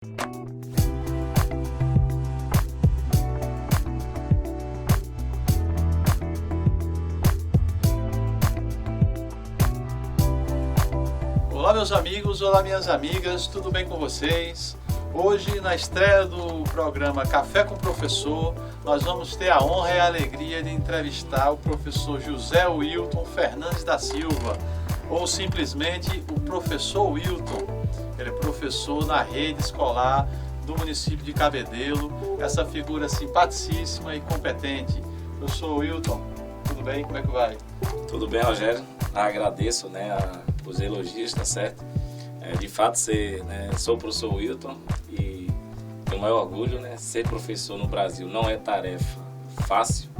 Olá meus amigos, olá minhas amigas, tudo bem com vocês? Hoje, na estreia do programa Café com o Professor, nós vamos ter a honra e a alegria de entrevistar o professor José Wilton Fernandes da Silva, ou simplesmente o professor Wilton. Ele é professor na rede escolar do município de Cabedelo, essa figura simpaticíssima e competente. Professor Wilton, tudo bem? Como é que vai? Tudo bem, Rogério. Agradeço os elogios, tá certo? De fato, sou o professor Wilton e tenho o maior orgulho, ser professor no Brasil não é tarefa fácil,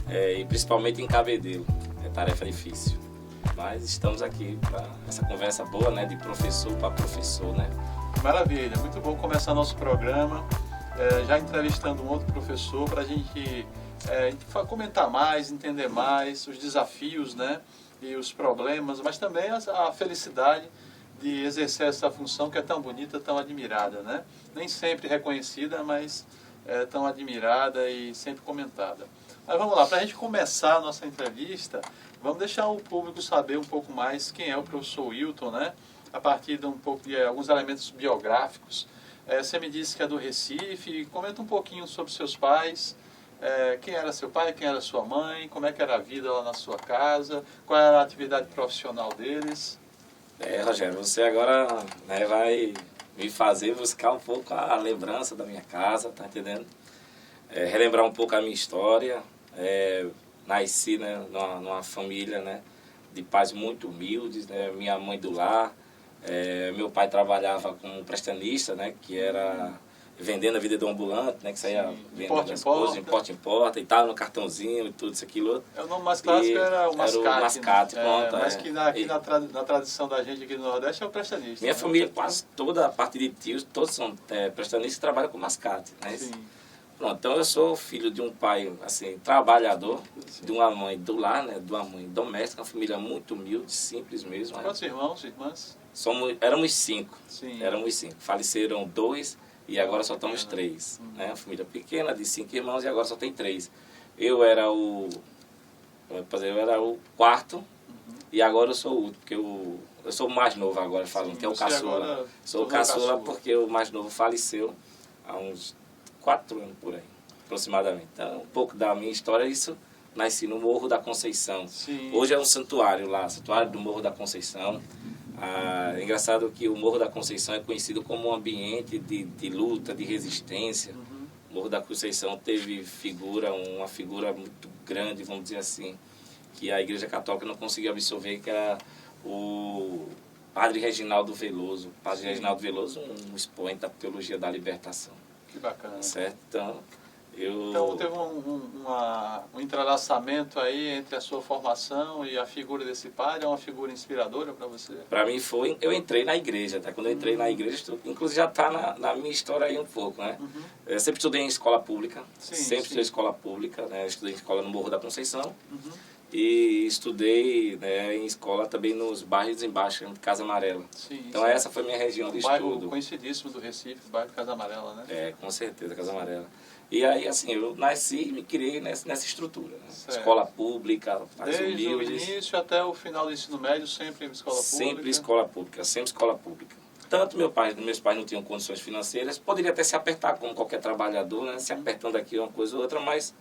e principalmente em Cabedelo, é tarefa difícil. Mas estamos aqui para essa conversa boa, de professor para professor, Maravilha, muito bom começar nosso programa, já entrevistando um outro professor para a gente comentar mais, entender mais os desafios, e os problemas, mas também a felicidade de exercer essa função que é tão bonita, tão admirada, Nem sempre reconhecida, mas tão admirada e sempre comentada. Mas vamos lá, para a gente começar a nossa entrevista, vamos deixar o público saber um pouco mais quem é o professor Wilton, a partir de alguns elementos biográficos. Você me disse que é do Recife, comenta um pouquinho sobre seus pais. Quem era seu pai, quem era sua mãe, como é que era a vida lá na sua casa, qual era a atividade profissional deles? Rogério, você agora vai me fazer buscar um pouco a lembrança da minha casa, tá entendendo? Relembrar um pouco a minha história. Nasci numa família de pais muito humildes, minha mãe do lar, meu pai trabalhava como prestanista, que era vendendo a vida do ambulante, que saía vendendo as coisas de porta em porta, e tal, no cartãozinho e tudo isso, aquilo. O nome mais clássico era o mascate. Era o mascate, pronto. Mas que aqui na tradição da gente aqui no Nordeste é o prestanista. Minha família, quase toda a parte de tios, todos são prestanistas e trabalham com mascate, Sim. Pronto, então eu sou filho de um pai, assim, trabalhador, sim, de uma mãe do lar, de uma mãe doméstica, uma família muito humilde, simples mesmo. Quantos irmãos, irmãs? Éramos 5. Sim. Éramos 5. Faleceram 2. E agora só estamos 3, Uma família pequena de 5 irmãos e agora só tem 3. Eu era o quarto, e agora eu sou o último, porque eu sou o mais novo agora, falando. Sim, que é o caçula. Sou o caçula porque o mais novo faleceu há uns 4 anos por aí, aproximadamente. Então, um pouco da minha história, isso nasci no Morro da Conceição. Sim. Hoje é um santuário lá, santuário do Morro da Conceição. É engraçado que o Morro da Conceição é conhecido como um ambiente de luta, de resistência. O Morro da Conceição teve uma figura muito grande, vamos dizer assim, que a Igreja Católica não conseguiu absorver, que era o Padre Reginaldo Veloso. O Padre, sim, Reginaldo Veloso, um expoente da teologia da libertação. Que bacana. Certo? Então teve um entrelaçamento aí entre a sua formação e a figura desse padre. É uma figura inspiradora para você? Para mim foi. Eu entrei na igreja, Quando eu entrei na igreja, inclusive já está na minha história aí um pouco, Eu sempre estudei em escola pública, estudei em escola pública, Estudei em escola no Morro da Conceição. E estudei em escola também nos bairros embaixo, de Casa Amarela. Sim, então sim. Essa foi minha região de estudo. Bairro conhecidíssimo do Recife, o bairro Casa Amarela, Com certeza, Casa Amarela. E aí, assim, eu nasci e me criei nessa estrutura. Certo. Escola pública, desde humildes. O início até o final do ensino médio, sempre em escola pública? Sempre escola pública, sempre escola pública. Tanto meus pais não tinham condições financeiras, poderia até se apertar como qualquer trabalhador, se apertando aqui uma coisa ou outra, mas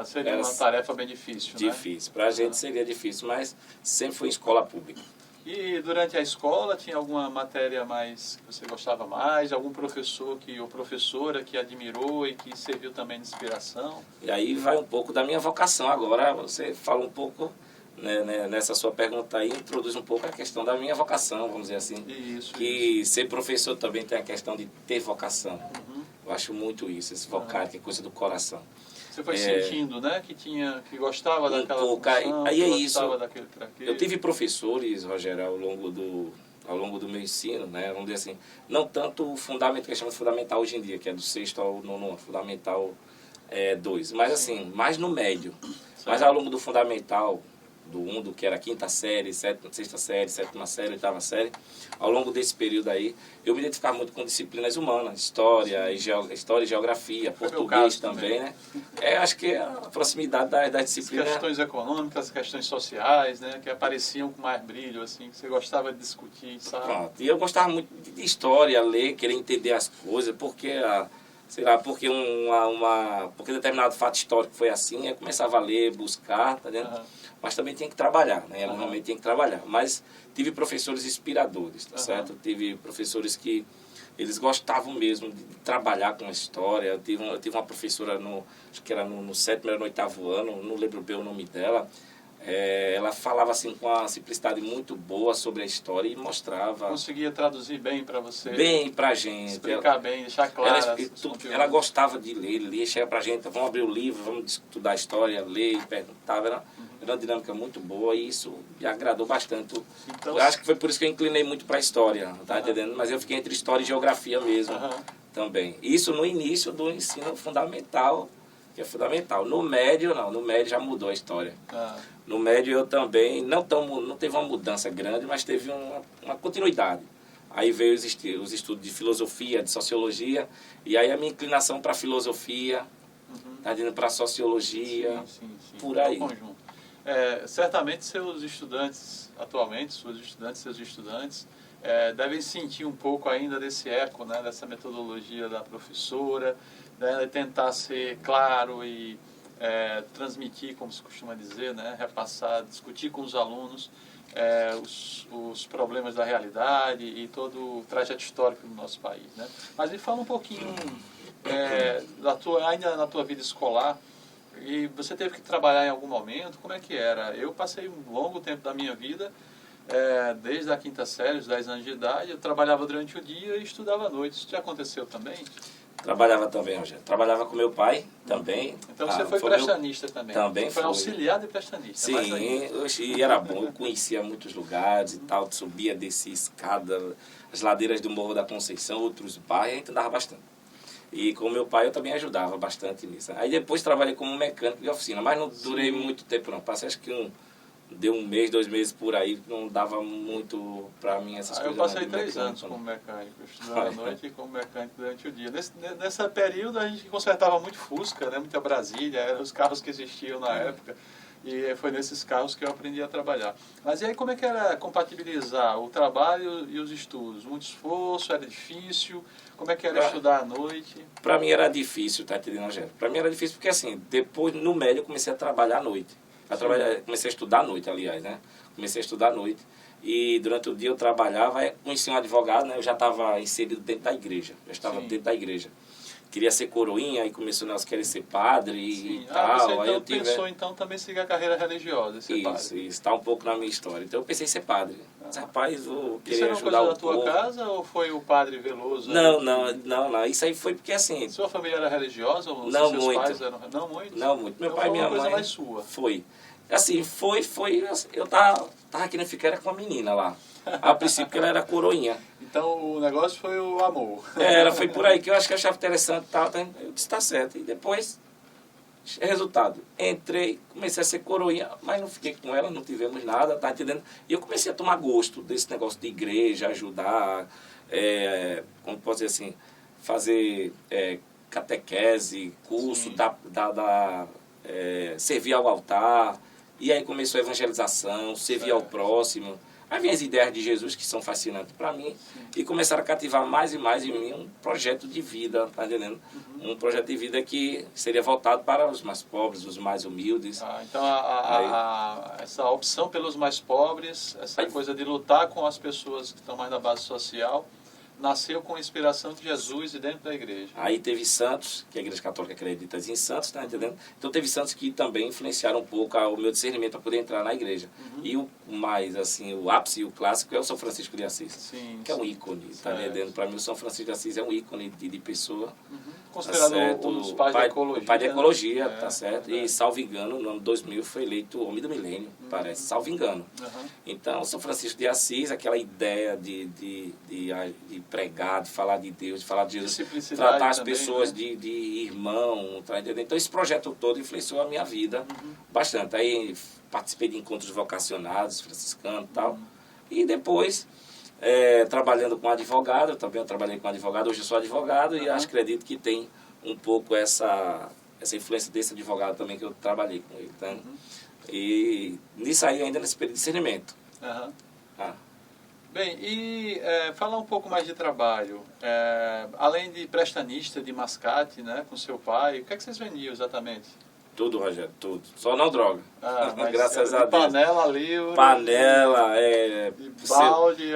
seria uma tarefa bem difícil, Difícil. Para a gente seria difícil, mas sempre foi em escola pública. E durante a escola, tinha alguma matéria mais que você gostava mais? Algum professor ou professora que admirou e que serviu também de inspiração? E aí vai um pouco da minha vocação. Agora você fala um pouco, nessa sua pergunta aí, introduz um pouco a questão da minha vocação, vamos dizer assim. Isso. Ser professor também tem a questão de ter vocação. Eu acho muito isso, esse vocário, que é coisa do coração. Você foi sentindo, que gostava daquela função, aí é isso. daquele. Eu tive professores, Rogério, ao longo do meu ensino, vamos dizer assim, não tanto o fundamental, que chama de fundamental hoje em dia, que é do 6º ao 9º, fundamental 2, mas assim, mais no médio. Certo. Mas ao longo do fundamental, do 1, do que era a quinta série, sexta série, sétima série, oitava série. Ao longo desse período aí, eu me identificava muito com disciplinas humanas, história e geografia, português também, né? Acho que a proximidade das disciplinas... As questões econômicas, as questões sociais, né? Que apareciam com mais brilho, assim, que você gostava de discutir, sabe? Pronto. E eu gostava muito de história, ler, querer entender as coisas, porque... sei lá, porque porque determinado fato histórico foi assim, eu começava a ler, buscar, tá vendo? Mas também tinha que trabalhar, né? Realmente tinha que trabalhar. Mas tive professores inspiradores, tá certo? Tive professores que eles gostavam mesmo de trabalhar com a história. Eu tive uma professora, acho que era no 7º, era no 8º ano, não lembro bem o nome dela. Ela falava assim com uma simplicidade muito boa sobre a história e mostrava. Conseguia traduzir bem para você? Bem para a gente. Explicar bem, deixar claro. Ela gostava de ler, chega para a gente, vamos abrir o livro, vamos estudar a história, ler e perguntava. Era uma dinâmica muito boa e isso me agradou bastante. Então, eu acho que foi por isso que eu inclinei muito para a história, tá entendendo? Mas eu fiquei entre história e geografia mesmo também. Isso no início do ensino fundamental, que é fundamental. No médio, não. No médio já mudou a história. No médio eu também, não teve uma mudança grande, mas teve uma continuidade. Aí veio os estudos de filosofia, de sociologia, e aí a minha inclinação para filosofia, tá indo para sociologia, sim. Por aí. Certamente seus estudantes, atualmente, seus estudantes, devem sentir um pouco ainda desse eco, né, dessa metodologia da professora, né, tentar ser claro e transmitir, como se costuma dizer, né, repassar, discutir com os alunos os problemas da realidade e todo o trajeto histórico do nosso país, né? Mas me fala um pouquinho ainda na tua vida escolar. E você teve que trabalhar em algum momento? Como é que era? Eu passei um longo tempo da minha vida, desde a quinta série, os 10 anos de idade, eu trabalhava durante o dia e estudava à noite. Isso já aconteceu também? Trabalhava também, Rogério. Trabalhava com meu pai também. Então você foi prestanista também? Também foi auxiliar de prestanista? Sim, e era bom. Eu conhecia muitos lugares e tal, subia, descia escada, as ladeiras do Morro da Conceição, outros bairros, a gente andava bastante. E com meu pai eu também ajudava bastante nisso. Aí depois trabalhei como mecânico de oficina, mas não durei muito tempo não. Passei acho que deu 1 mês, 2 meses por aí, não dava muito para mim essas coisas. Eu passei 3 anos como mecânico, estudando à noite e como mecânico durante o dia. Nesse período a gente consertava muito Fusca, né, muita Brasília, eram os carros que existiam na época. E foi nesses carros que eu aprendi a trabalhar. Mas e aí como é que era compatibilizar o trabalho e os estudos? Muito esforço, era difícil? Como é que era estudar à noite? Para mim era difícil, tá entendendo, Angélica? Para mim era difícil porque assim, depois no médio eu comecei a trabalhar à noite. Comecei a estudar à noite, aliás, né? Comecei a estudar à noite. E durante o dia eu trabalhava, conheci um advogado, né? Eu já estava inserido dentro da igreja. Já estava dentro da igreja. Queria ser coroinha, aí começou a querer ser padre e tal. Você então aí eu pensou então também seguir a carreira religiosa, ser padre? Isso, está um pouco na minha história. Então eu pensei em ser padre. Mas, rapaz, vou querer ajudar o povo. Isso era uma coisa da tua casa ou foi o padre Veloso? Não. Isso aí foi porque assim... Sua família era religiosa ou não seus muito. Pais eram... Não muito? Não muito. Meu então pai e minha mãe... Foi uma coisa mais sua? Foi. Assim, eu tava querendo ficar com a menina lá. A princípio que ela era coroinha. Então o negócio foi o amor. Foi por aí que eu acho que eu achava interessante e tal. Eu disse, tá certo. E depois, resultado, entrei, comecei a ser coroinha, mas não fiquei com ela, não tivemos nada, tá entendendo? E eu comecei a tomar gosto desse negócio de igreja, ajudar, como posso dizer assim, fazer catequese, curso, servir ao altar. E aí começou a evangelização, servir ao próximo. Aí vem as ideias de Jesus que são fascinantes para mim e começaram a cativar mais e mais em mim um projeto de vida, tá entendendo? Um projeto de vida que seria voltado para os mais pobres, os mais humildes. Então essa opção pelos mais pobres, essa coisa de lutar com as pessoas que estão mais na base social, nasceu com a inspiração de Jesus e dentro da igreja. Aí teve santos, que a Igreja Católica acredita em santos, tá entendendo? Então teve santos que também influenciaram um pouco o meu discernimento para poder entrar na igreja. E o ápice e o clássico é o São Francisco de Assis, que é um ícone, tá entendendo? Para mim o São Francisco de Assis é um ícone de pessoa. considerado tá certo? um dos pais da ecologia. O pai da ecologia, né? tá certo? É. E, salvo engano, no ano 2000 foi eleito o Homem do Milênio, parece, salvo engano. Uhum. Então, São Francisco de Assis, aquela ideia de pregar, de falar de Deus, de falar de Jesus, Simplicidade tratar as também, pessoas né? de irmão, tá entendendo? Então, esse projeto todo influenciou a minha vida bastante. Aí, participei de encontros vocacionados, franciscanos e tal. E depois, trabalhando com advogado, também eu trabalhei com advogado, hoje eu sou advogado e acredito que tem um pouco essa influência desse advogado também que eu trabalhei com ele, tá? E nisso aí ainda nesse período de discernimento. Uhum. Ah. Bem, e falar um pouco mais de trabalho. Além de prestanista, de mascate, né, com seu pai, o que é que vocês vendiam exatamente? Tudo, Rogério, tudo. Só não droga. Mas graças a Deus. Panela, livro. Panela, de balde,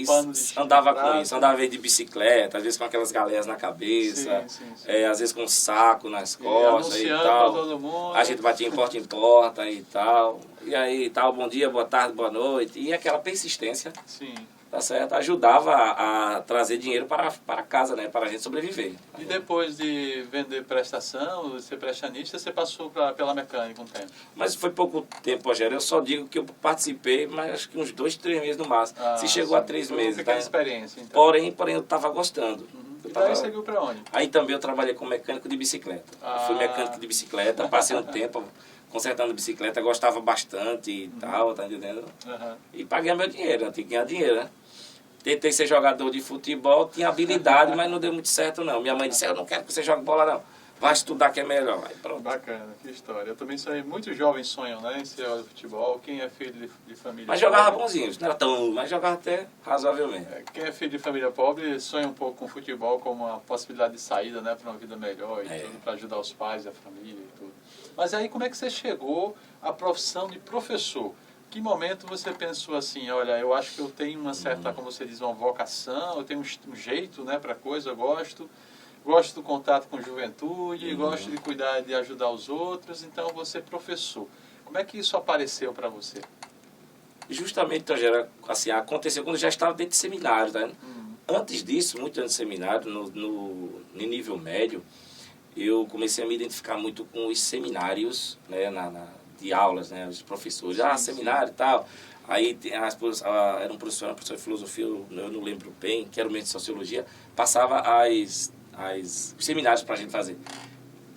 pano de andava prato. com isso, andava às vezes de bicicleta, às vezes com aquelas galés na cabeça, Sim. às vezes com um saco nas E costas e anunciando tal. pra todo mundo. A gente batia em porta e tal. E aí, tal, bom dia, boa tarde, boa noite. E aquela persistência, Sim. tá certo? Ajudava a trazer dinheiro para casa, né? Para a gente sobreviver. E depois de vender prestação, de ser prestanista, você passou pela mecânica um tempo? Mas foi pouco tempo, Rogério. Eu só digo que eu participei, mas acho que uns 2, 3 meses no máximo. Se chegou a 3 Foi meses, uma tá? pequena experiência, então. Porém, eu estava gostando. E daí seguiu para onde? Aí também eu trabalhei como mecânico de bicicleta. Eu fui mecânico de bicicleta, passei um tempo consertando bicicleta, gostava bastante e tal, tá entendendo? E paguei meu dinheiro, eu tinha que ganhar dinheiro, né? Tentei ser jogador de futebol, tinha habilidade, mas não deu muito certo não. Minha mãe disse, eu não quero que você jogue bola não, vai estudar que é melhor. Aí pronto. Bacana, que história. Eu também sonhei, muitos jovens sonham, né, em ser jogador de futebol. Quem é filho de família Mas pobre, jogava bonzinho, não era tão, mas jogava até razoavelmente. Quem é filho de família pobre sonha um pouco com o futebol como uma possibilidade de saída, né, para uma vida melhor e tudo, para ajudar os pais e a família e tudo. Mas aí como é que você chegou à profissão de professor? Que momento você pensou assim, olha, eu acho que eu tenho uma certa, como você diz, uma vocação, eu tenho um jeito, né, para coisa, eu gosto do contato com juventude, gosto de cuidar, de ajudar os outros, então vou ser professor. Como é que isso apareceu para você? Justamente, Rogério, assim, aconteceu quando eu já estava dentro de seminário, tá? Antes disso, muito antes de seminário, no nível médio, eu comecei a me identificar muito com os seminários, né, de aulas, né, os professores, seminário e tal. Aí era um professor de filosofia, eu não lembro bem, que era o mesmo de sociologia, passava os seminários para a gente fazer.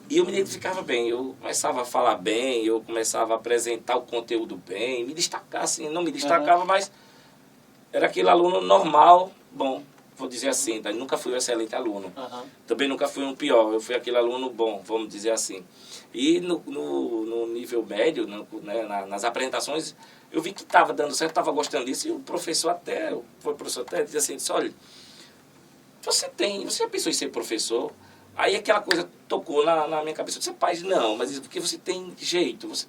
E eu me identificava bem, eu começava a falar bem, eu começava a apresentar o conteúdo bem, me destacar, assim, não me destacava, mas era aquele aluno normal, bom, vou dizer assim, tá? Nunca fui um excelente aluno, também nunca fui um pior, eu fui aquele aluno bom, vamos dizer assim. E no nível médio, nas apresentações, eu vi que estava dando certo, estava gostando disso, e o professor até disse assim, olha, você já pensou em ser professor? Aí aquela coisa tocou na minha cabeça, eu disse, rapaz, não, mas isso porque você tem jeito, você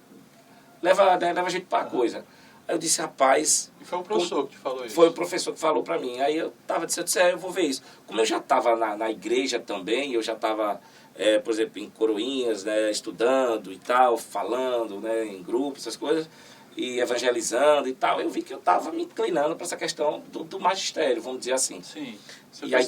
leva jeito para a coisa. Aí eu disse, rapaz... E foi o professor que te falou isso? Foi o professor que falou para mim. Aí eu disse, eu vou ver isso. Como eu já estava na igreja também, eu já estava, por exemplo, em coroinhas, né, estudando e tal, falando, né, em grupos, essas coisas, e evangelizando e tal, eu vi que eu estava me inclinando para essa questão do magistério, vamos dizer assim. Sim. E a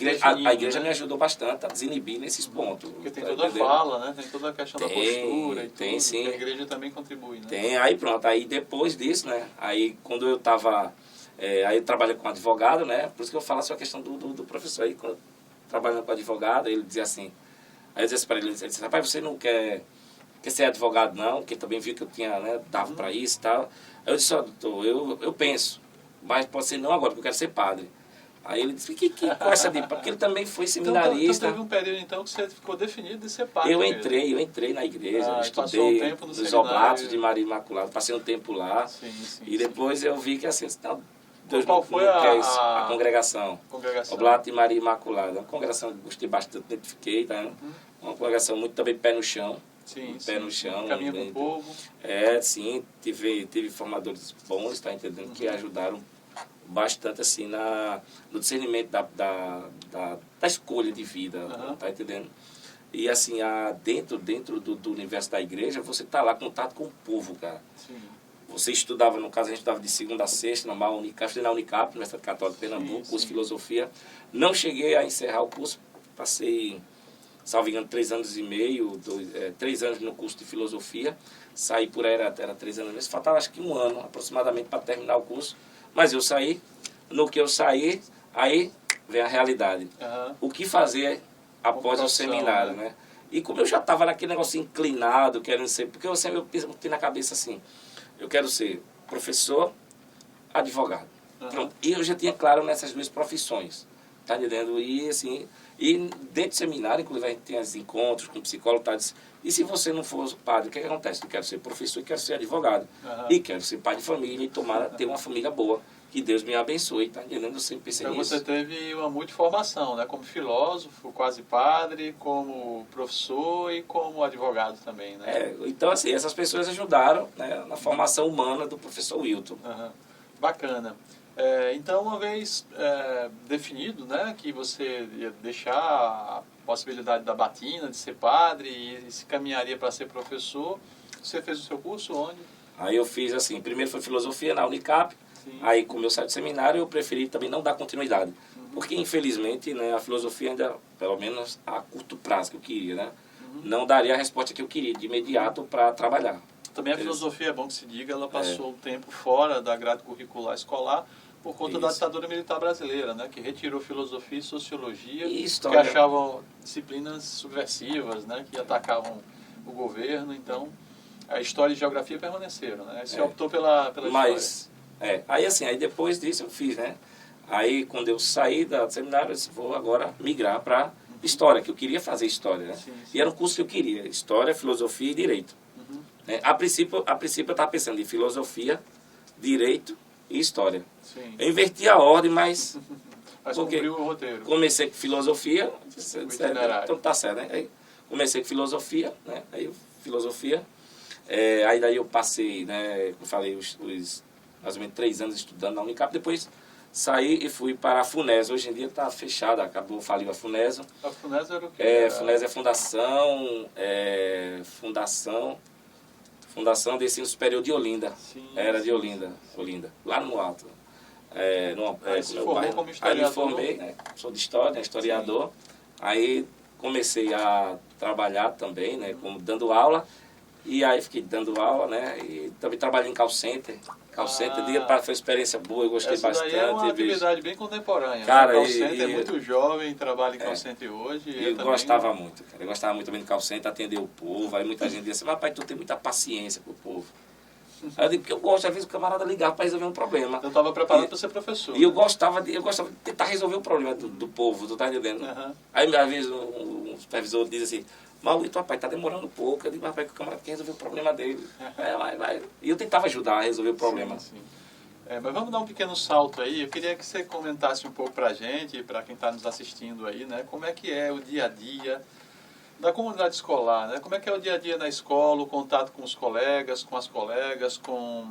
igreja me ajudou bastante a desinibir nesses pontos. Porque tem toda a fala, né? Tem toda a questão da postura e tem, tudo. sim. A igreja também contribui, né? Tem, aí pronto. Aí depois disso, né? Aí quando eu estava... aí eu trabalho com advogado, né? Por isso que eu falo sobre a questão do professor. Aí quando eu trabalhando com advogado, ele dizia assim... Aí eu disse para ele, ele disse, rapaz, você não quer ser advogado não? Porque também viu que eu tinha, né? Dava para isso e tal. Aí eu disse, doutor, eu penso. Mas pode ser não agora, porque eu quero ser padre. Aí ele disse, que coisa de... Porque ele também foi seminarista. Então teve um período então que você ficou definido de ser padre. Eu entrei na igreja, estudei um tempo no nos Oblatos de Maria Imaculada, passei um tempo lá. Sim, e depois eu vi que assim, Deus qual foi a congregação? Congregação. Oblato de Maria Imaculada. Uma congregação que gostei bastante, identifiquei, tá? Uma congregação muito também pé no chão. Pé no chão. Caminho com o povo. Sim, teve formadores bons, tá entendendo? Que ajudaram bastante assim no discernimento da escolha de vida, tá entendendo? E assim, dentro do universo da igreja, você tá lá em contato com o povo, cara. Sim. Você estudava, no caso a gente estudava de segunda a sexta, na Unicap, estudei na Unicap, Universidade Católica de Pernambuco, curso de filosofia. Não cheguei a encerrar o curso, passei salvo engano, 3 anos e meio, 3 anos no curso de filosofia. Saí por aí, era 3 anos mesmo. Faltava acho que 1 ano aproximadamente para terminar o curso. Mas eu saí. No que eu saí, aí vem a realidade. O que fazer após o seminário, né? E como eu já estava naquele negócio inclinado, querendo ser... Porque eu sempre tenho na cabeça assim, eu quero ser professor, advogado. Pronto. E eu já tinha claro nessas 2 profissões. Tá entendendo? E assim... E dentro do seminário, inclusive, a gente tem os encontros com o psicólogo, tá? E se você não for padre, o que acontece? Eu quero ser professor e quero ser advogado. E quero ser pai de família e ter uma família boa. Que Deus me abençoe, tá entendendo? Eu sempre pensei então nisso. Você teve uma multiformação, né? Como filósofo, quase padre, como professor e como advogado também, né? Então, assim, essas pessoas ajudaram, né, na formação humana do professor Wilton. Bacana. Então, uma vez definido, né, que você ia deixar a possibilidade da batina, de ser padre e se caminharia para ser professor, você fez o seu curso onde? Aí eu fiz assim, primeiro foi filosofia na Unicap. Sim. Aí, como eu saí do seminário, eu preferi também não dar continuidade. Porque, infelizmente, né, a filosofia ainda, pelo menos a curto prazo que eu queria, né, não daria a resposta que eu queria de imediato para trabalhar. Também a filosofia, é bom que se diga, ela passou um tempo fora da grade curricular escolar por conta da ditadura militar brasileira, né, que retirou filosofia e sociologia, que achavam disciplinas subversivas, né, que atacavam o governo. Então, a história e geografia permaneceram, né? Aí você optou pela história. Aí assim, aí depois disso eu fiz, né? Aí quando eu saí do seminário, eu disse, vou agora migrar para história, que eu queria fazer história, né? Sim. E era um curso que eu queria, história, filosofia e direito. A princípio eu estava pensando em filosofia, direito e história. Sim. Eu inverti a ordem, mas cumpriu o roteiro. Comecei com filosofia, então tá certo, né? Aí comecei com filosofia, né? Aí filosofia, aí daí eu passei, né? Eu falei mais ou menos 3 anos estudando na Unicap, depois saí e fui para a FUNESA. Hoje em dia está fechada, faliu a FUNESA. A FUNESA era o quê? FUNESA é Fundação de Ensino Superior de Olinda. Sim, era de Olinda, lá no alto. Aí se formou como historiador? Aí me formei, né? Sou de história, historiador. Sim. Aí comecei a trabalhar também, né? Como dando aula. E aí fiquei dando aula, né? E também trabalhei em call center. Call center foi uma experiência boa, eu gostei bastante. Essa daí é uma atividade bem contemporânea. Cara, call center é muito jovem, trabalha em call center hoje. Eu gostava muito, cara. Eu gostava muito também de call center, atender o povo. Aí muita gente dizia assim, mas pai, tu tem muita paciência com o povo. Aí eu digo, porque eu gosto, às vezes o camarada ligar para resolver um problema. Eu estava preparado para ser professor. E né? eu gostava de tentar resolver o problema do povo, tu tá entendendo? Aí às vezes um supervisor diz assim, Maurício, rapaz, tá demorando um pouco. Eu digo, rapaz, que o camarada quer resolver o problema dele. Vai. E eu tentava ajudar a resolver o problema. Sim. Mas vamos dar um pequeno salto aí. Eu queria que você comentasse um pouco pra gente, para quem está nos assistindo aí, né? Como é que é o dia a dia da comunidade escolar, né? Como é que é o dia a dia na escola, o contato com os colegas, com as colegas, com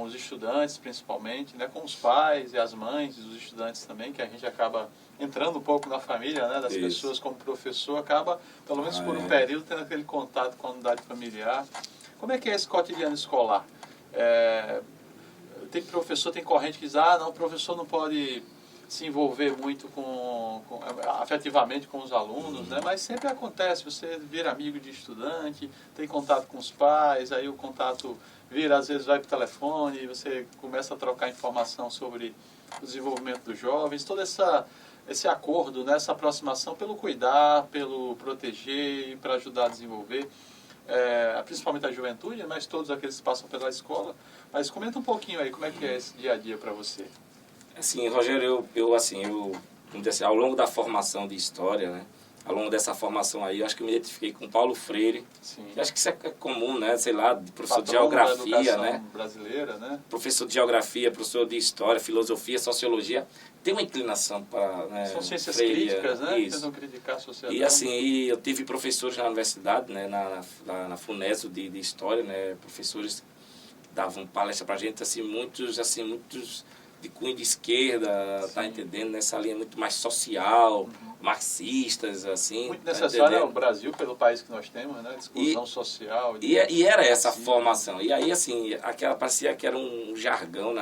os estudantes principalmente, né? Com os pais e as mães dos estudantes também, que a gente acaba entrando um pouco na família, né, das pessoas como professor, acaba, pelo menos por um período, tendo aquele contato com a unidade familiar. Como é que é esse cotidiano escolar? Tem professor, tem corrente que diz, não, o professor não pode se envolver muito afetivamente com os alunos, né? Mas sempre acontece, você vira amigo de estudante, tem contato com os pais, aí o contato vira, às vezes vai para o telefone, você começa a trocar informação sobre o desenvolvimento dos jovens, todo esse acordo, né, essa aproximação pelo cuidar, pelo proteger e para ajudar a desenvolver, principalmente a juventude, mas todos aqueles que passam pela escola. Mas comenta um pouquinho aí, como é que é esse dia a dia para você? Assim, Rogério, vamos dizer assim, ao longo da formação de história, né, ao longo dessa formação aí, eu acho que eu me identifiquei com Paulo Freire. Sim. Eu acho que isso é comum, né? Sei lá, professor de geografia, né? Brasileira, né? Professor de geografia, professor de história, filosofia, sociologia. Tem uma inclinação para... Né, são ciências críticas, né? Tentam criticar a sociedade. E assim, eu tive professores na universidade, né? Na FUNESO de história, né? Professores davam palestra pra gente, assim, muitos de cunho de esquerda, tá entendendo? Nessa linha muito mais social, marxistas, assim. Muito necessário ao Brasil, pelo país que nós temos, né? Exclusão social. E era essa formação. E aí, assim, parecia que era um jargão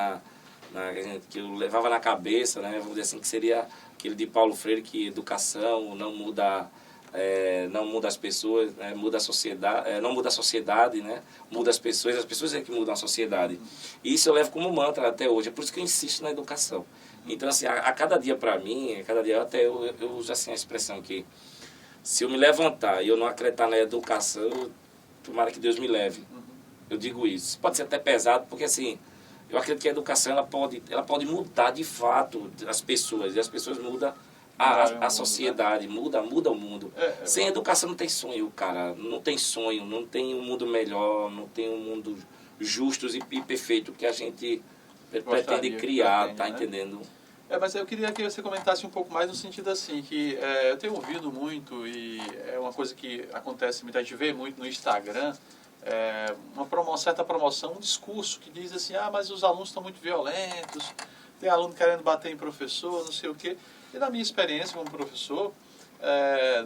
que eu levava na cabeça, né? Vamos dizer assim, que seria aquele de Paulo Freire, que educação não muda não muda as pessoas, né? Muda a sociedade, não muda a sociedade, né? Muda as pessoas é que mudam a sociedade. E isso eu levo como mantra até hoje, é por isso que eu insisto na educação. Então, assim, a cada dia para mim, a cada dia até eu uso assim a expressão que se eu me levantar e eu não acreditar na educação, tomara que Deus me leve. Eu digo isso. Pode ser até pesado, porque assim, eu acredito que a educação ela pode mudar de fato as pessoas, e as pessoas mudam a sociedade, né? muda o mundo. Sem educação não tem sonho, cara. Não tem sonho, não tem um mundo melhor, não tem um mundo justo e perfeito que a gente pretende criar, tá entendendo? Mas eu queria que você comentasse um pouco mais no sentido assim, que eu tenho ouvido muito e é uma coisa que acontece, muita gente vê muito no Instagram, uma certa promoção, um discurso que diz assim, mas os alunos estão muito violentos, tem aluno querendo bater em professor, não sei o quê. E na minha experiência como professor,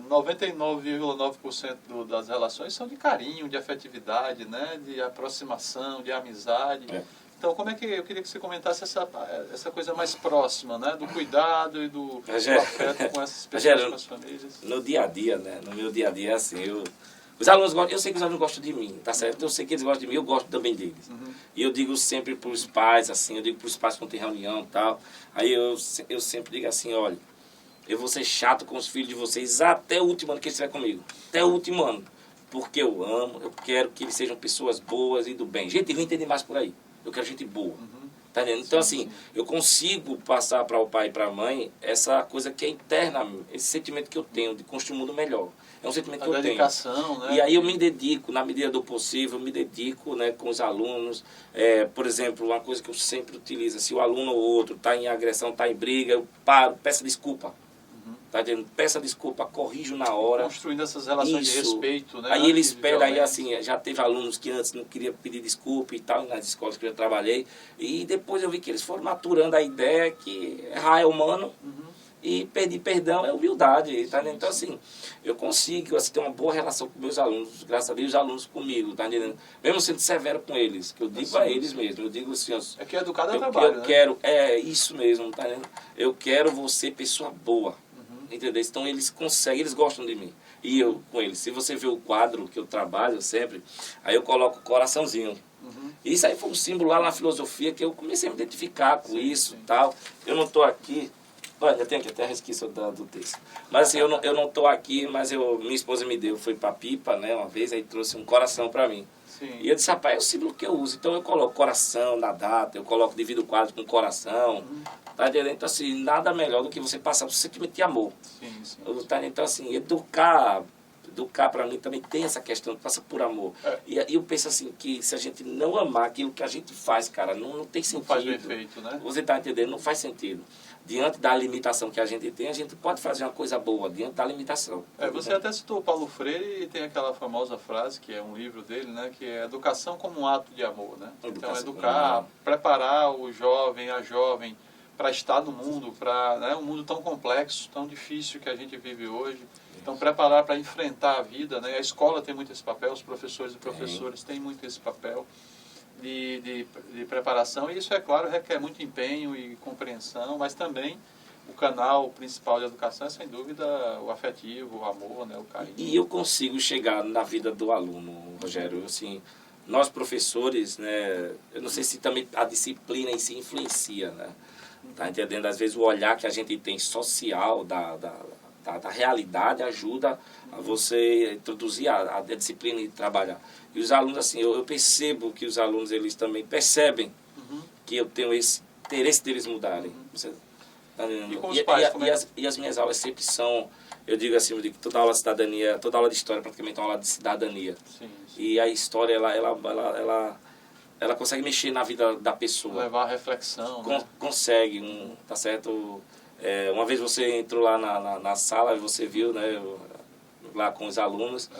99,9% das relações são de carinho, de afetividade, né, de aproximação, de amizade. Então, como é que eu queria que você comentasse essa coisa mais próxima, né, do cuidado e do afeto com essas pessoas, com as famílias? No dia a dia, né, no meu dia a dia, assim, os alunos gostam, eu sei que os alunos gostam de mim, tá certo? Eu sei que eles gostam de mim, eu gosto também deles. E eu digo sempre para os pais, assim, eu digo para os pais quando tem reunião e tal, aí eu sempre digo assim, olha, eu vou ser chato com os filhos de vocês até o último ano que eles estiver comigo, até o último ano, porque eu amo, eu quero que eles sejam pessoas boas e do bem. Gente, vem entender mais por aí. Eu quero gente boa. Tá entendendo? Então, assim, eu consigo passar para o pai e para a mãe essa coisa que é interna, esse sentimento que eu tenho de construir um mundo melhor. É um sentimento que eu tenho. Né? E aí eu me dedico, na medida do possível, eu me dedico, né, com os alunos. Por exemplo, uma coisa que eu sempre utilizo, se o aluno ou outro está em agressão, está em briga, eu paro, peço desculpa. Tá entendendo? Peça desculpa, corrijo na hora. Construindo essas relações de respeito, né? Aí ele espera, aí assim, já teve alunos que antes não queriam pedir desculpa e tal, nas escolas que eu trabalhei. E depois eu vi que eles foram maturando a ideia que errar é humano e pedir perdão é humildade, tá entendendo? Então assim, eu consigo ter uma boa relação com meus alunos, graças a Deus os alunos comigo, tá entendendo? Mesmo sendo severo com eles, que eu digo a eles mesmo, eu digo assim, é que educado é trabalho, eu quero, isso mesmo, tá entendendo? Eu quero você pessoa boa. Entendeu? Então eles conseguem, eles gostam de mim. E eu com eles. Se você vê o quadro que eu trabalho sempre, aí eu coloco o coraçãozinho. Isso aí foi um símbolo lá na filosofia que eu comecei a me identificar com isso e tal. Eu não estou aqui. Olha, eu tenho aqui até resquício do texto. Mas assim, eu não estou aqui, mas minha esposa me deu, foi para Pipa, né, uma vez, aí trouxe um coração para mim. E eu disse, rapaz, é o símbolo que eu uso. Então eu coloco coração na data, eu coloco, divido o quadro com coração. Tá entendendo? Então, assim, nada melhor do que você passar o sentimento de amor. Tá? Então, assim, educar para mim também tem essa questão, passa por amor. E eu penso assim, que se a gente não amar aquilo que a gente faz, cara, não tem sentido. Não faz bem feito, né? Você tá entendendo? Não faz sentido. Diante da limitação que a gente tem, a gente pode fazer uma coisa boa, diante da limitação. Você até citou o Paulo Freire e tem aquela famosa frase, que é um livro dele, né? Que é educação como um ato de amor, né? Então, educar, preparar o jovem, a jovem, para estar no mundo, para um mundo tão complexo, tão difícil que a gente vive hoje. Então, preparar para enfrentar a vida, né? A escola tem muito esse papel, os professores e professores têm muito esse papel de preparação. E isso, é claro, requer muito empenho e compreensão, mas também o canal principal de educação é, sem dúvida, o afetivo, o amor, né? O carinho. E eu consigo chegar na vida do aluno, Rogério, assim, nós professores, né? Eu não sei se também a disciplina em si influencia, né? Tá entendendo? Às vezes o olhar que a gente tem social da realidade ajuda a você introduzir a disciplina e trabalhar. E os alunos, assim, eu percebo que os alunos, eles também percebem que eu tenho esse interesse deles mudarem. Você, tá e com os pais, e as minhas aulas sempre são, eu digo assim, toda aula de cidadania, toda aula de história praticamente é uma aula de cidadania. E a história, ela consegue mexer na vida da pessoa. Levar a reflexão, né? Consegue, tá certo? Uma vez você entrou lá na sala e você viu, né, lá com os alunos,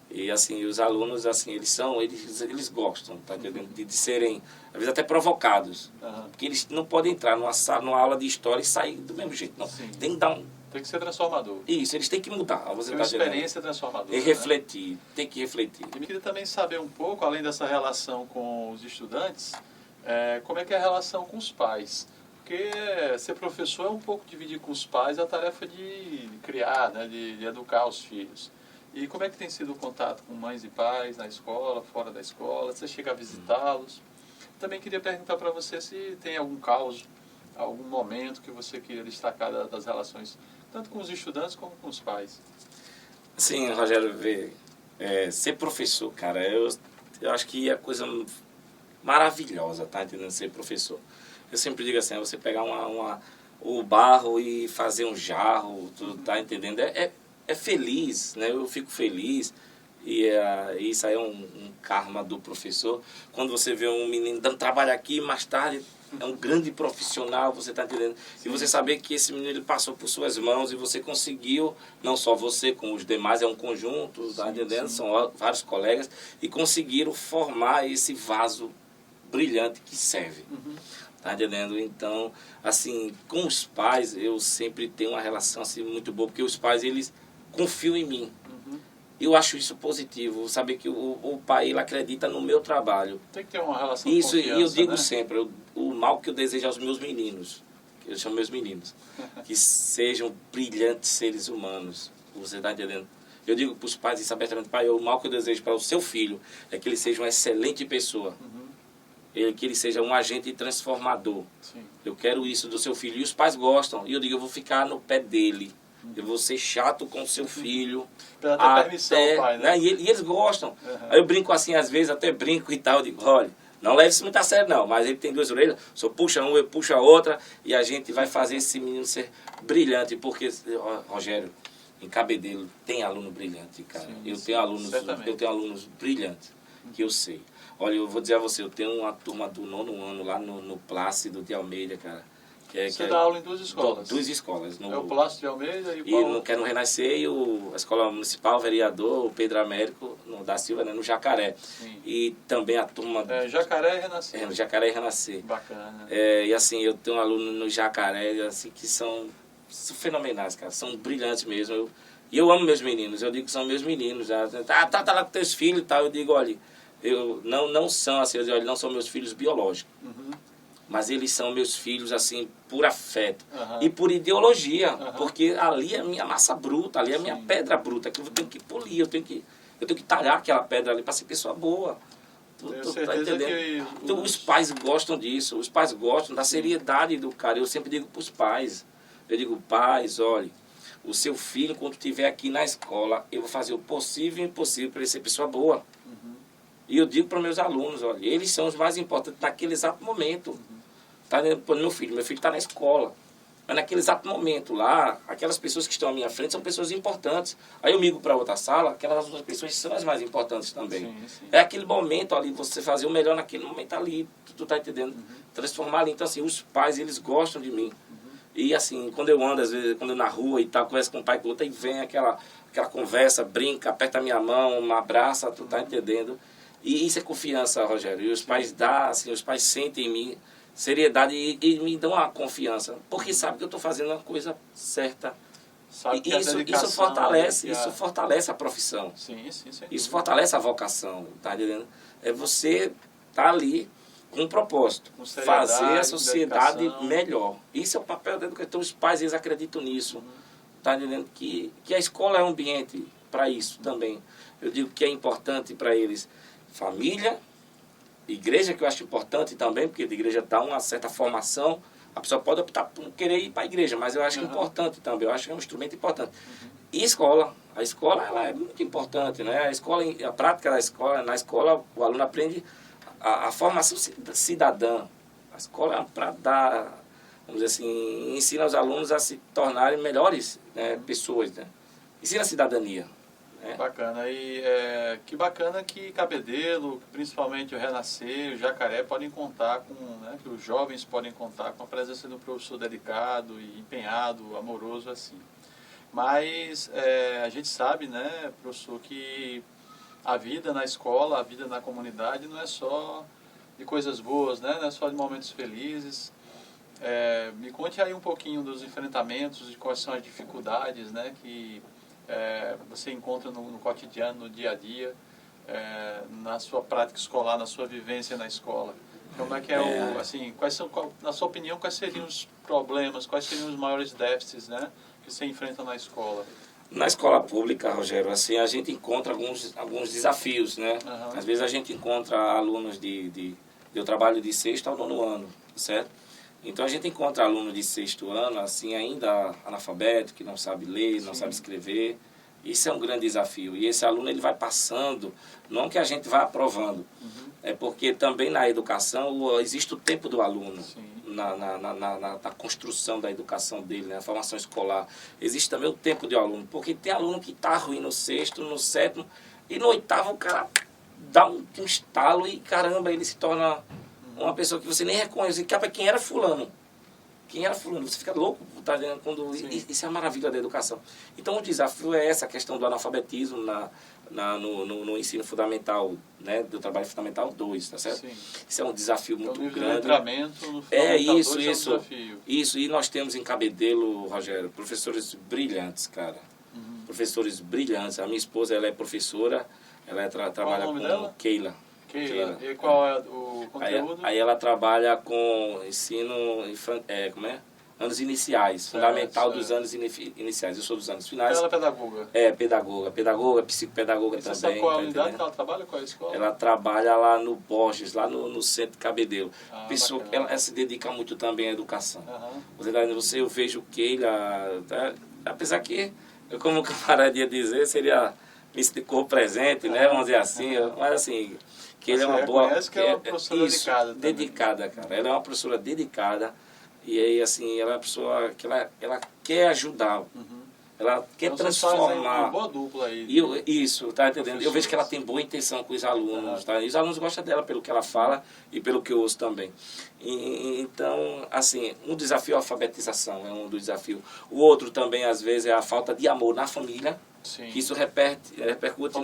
e assim, os alunos, assim, eles gostam, tá entendendo? De serem, às vezes até provocados, porque eles não podem entrar numa aula de história e sair do mesmo jeito, não. Tem que dar Tem que ser transformador. Isso, eles têm que mudar. Você tem uma experiência transformadora. E refletir, tem que refletir. E me queria também saber um pouco, além dessa relação com os estudantes, como é que é a relação com os pais? Porque ser professor é um pouco dividir com os pais a tarefa de criar, né, de educar os filhos. E como é que tem sido o contato com mães e pais na escola, fora da escola? Você chega a visitá-los? Também queria perguntar para você se tem algum caso, algum momento que você queria destacar das relações, tanto com os estudantes como com os pais. Sim, Rogério, ser professor, cara, eu acho que é coisa maravilhosa, tá entendendo? Ser professor. Eu sempre digo assim, você pegar o barro e fazer um jarro, tu tá entendendo? É feliz, né? Eu fico feliz. E isso aí é um karma do professor. Quando você vê um menino dando trabalho aqui, mais tarde é um grande profissional, você está entendendo? E você saber que esse menino ele passou por suas mãos e você conseguiu, não só você, como os demais, é um conjunto, está entendendo? Sim. São vários colegas e conseguiram formar esse vaso brilhante que serve. Tá entendendo? Então, assim, com os pais eu sempre tenho uma relação assim muito boa, porque os pais eles confiam em mim. Eu acho isso positivo, saber que o pai ele acredita no meu trabalho. Tem que ter uma relação de confiança, e eu digo, né? Né? Sempre, o mal que eu desejo aos meus meninos, que eu chamo meus meninos, que sejam brilhantes seres humanos. Você está entendendo? Eu digo para os pais isso abertamente, pai, o mal que eu desejo para o seu filho é que ele seja uma excelente pessoa. Que ele seja um agente transformador. Sim. Eu quero isso do seu filho. E os pais gostam. E eu digo, eu vou ficar no pé dele. Eu vou ser chato com o seu filho. Pela ter permissão, pai, né? E eles gostam. Aí eu brinco assim, às vezes, até brinco e tal. Eu digo, olha, não leve isso muito a sério, não. Mas ele tem duas orelhas. Só puxa uma, eu puxo a outra. E a gente vai fazer esse menino ser brilhante. Porque, Rogério, em Cabedelo tem aluno brilhante, cara. Sim, eu tenho alunos brilhantes, que eu sei. Olha, eu vou dizer a você, eu tenho uma turma do 9º ano lá no Plácido de Almeida, cara. Você dá aula em duas escolas? Duas escolas. É o Plácido de Almeida e o que é no Renascer e a Escola Municipal, vereador, o Pedro Américo, da Silva, né, no Jacaré. Sim. E também a turma... Jacaré e Renascer. No Jacaré e Renascer. Bacana. E assim, eu tenho um aluno no Jacaré, assim, que são fenomenais, cara. São brilhantes mesmo. E eu amo meus meninos, eu digo que são meus meninos. Tá lá com teus filhos e tal, eu digo, olha... não são assim, eu digo, olha, não são meus filhos biológicos, mas eles são meus filhos assim por afeto e por ideologia, porque ali é a minha massa bruta, ali é a minha pedra bruta que eu tenho que polir, eu tenho que talhar aquela pedra ali para ser pessoa boa. Tu tá entendendo? Então, os pais gostam disso, os pais gostam da seriedade do cara. Eu sempre digo para os pais, eu digo, pais, olha, o seu filho quando estiver aqui na escola, eu vou fazer o possível e o impossível para ele ser pessoa boa. E eu digo para meus alunos, olha, eles são os mais importantes naquele exato momento. Tá dentro do meu filho está na escola. Mas naquele exato momento lá, aquelas pessoas que estão à minha frente são pessoas importantes. Aí eu migo para outra sala, aquelas outras pessoas são as mais importantes também. Sim. É aquele momento ali, você fazer o melhor naquele momento ali, tu tá entendendo? Transformar ali. Então assim, os pais, eles gostam de mim. E assim, quando eu ando, às vezes, quando eu na rua e tal, converso com o pai com o outro, aí vem aquela conversa, brinca, aperta a minha mão, me abraça, tu tá entendendo? E isso é confiança, Rogério. E os pais os pais sentem em mim seriedade e me dão a confiança. Porque sabem que eu estou fazendo uma coisa certa. Sabe que isso fortalece a profissão. Sim. Isso fortalece a vocação, tá entendendo? É você tá ali com um propósito. Fazer a sociedade melhor. Isso é o papel da educação. Então os pais, eles acreditam nisso. Tá entendendo? Que a escola é um ambiente para isso também. Eu digo que é importante para eles. Família, igreja, que eu acho importante também, porque de igreja dá uma certa formação. A pessoa pode optar por querer ir para a igreja, mas eu acho importante também, eu acho que é um instrumento importante. E escola. A escola ela é muito importante, né? A prática da escola, na escola o aluno aprende a formação cidadã. A escola é para dar, vamos dizer assim, ensina os alunos a se tornarem melhores, né, pessoas, né? Ensina a cidadania. Bacana. E que bacana que Cabedelo, principalmente o Renascer, o Jacaré, podem contar com, né, que os jovens podem contar com a presença de um professor dedicado e empenhado, amoroso assim. Mas a gente sabe, né, professor, que a vida na escola, a vida na comunidade não é só de coisas boas, né, não é só de momentos felizes. Me conte aí um pouquinho dos enfrentamentos, de quais são as dificuldades, né, que você encontra no cotidiano, no dia a dia, na sua prática escolar, na sua vivência na escola. Como é que é o, assim, na sua opinião, quais seriam os problemas, quais seriam os maiores déficits, né, que você enfrenta na escola? Na escola pública, Rogério, assim, a gente encontra alguns desafios, né? Uhum. Às vezes a gente encontra alunos eu trabalho de sexto ao nono ano, certo? Então a gente encontra aluno de sexto ano, assim, ainda analfabeto, que não sabe ler, não sabe escrever. Isso é um grande desafio. E esse aluno ele vai passando, não que a gente vá aprovando, é porque também na educação existe o tempo do aluno, na construção da educação dele, na formação escolar. Existe também o tempo do aluno, porque tem aluno que está ruim no sexto, no sétimo, e no oitavo o cara dá um estalo e caramba, ele se torna uma pessoa que você nem reconhece. Quem era fulano? Quem era fulano? Você fica louco, tá vendo? Isso é a maravilha da educação. Então o desafio é essa questão do analfabetismo no ensino fundamental, né? Do trabalho fundamental 2, tá certo? Sim. Isso é um desafio muito grande. O letramento no fundamental isso, é um desafio. Isso, e nós temos em Cabedelo, Rogério, professores brilhantes, cara. Professores brilhantes. A minha esposa, ela é professora, ela trabalha com dela? Keila. E qual é o conteúdo? Aí ela trabalha com ensino, anos iniciais, fundamental dos anos iniciais. Eu sou dos anos finais. Ela é pedagoga? Pedagoga, psicopedagoga também. Você sabe qual é a unidade que ela trabalha? Qual é a escola? Ela trabalha lá no Borges, lá no centro de Cabedelo. Ela se dedica muito também à educação. Eu vejo que apesar que, como o camarada ia dizer, seria me presente, né? Vamos dizer assim, mas assim, que ele é uma boa... que é uma professora dedicada também. Dedicada, cara. Ela é uma professora dedicada e aí, assim, ela é uma pessoa que ela quer ajudar. Ela quer transformar. Uma boa dupla aí. Isso, tá entendendo? Eu vejo que ela tem boa intenção com os alunos, tá? E os alunos gostam dela pelo que ela fala e pelo que eu ouço também. Então, assim, um desafio é a alfabetização, é um dos desafios. O outro também, às vezes, é a falta de amor na família. Sim. Que isso repercute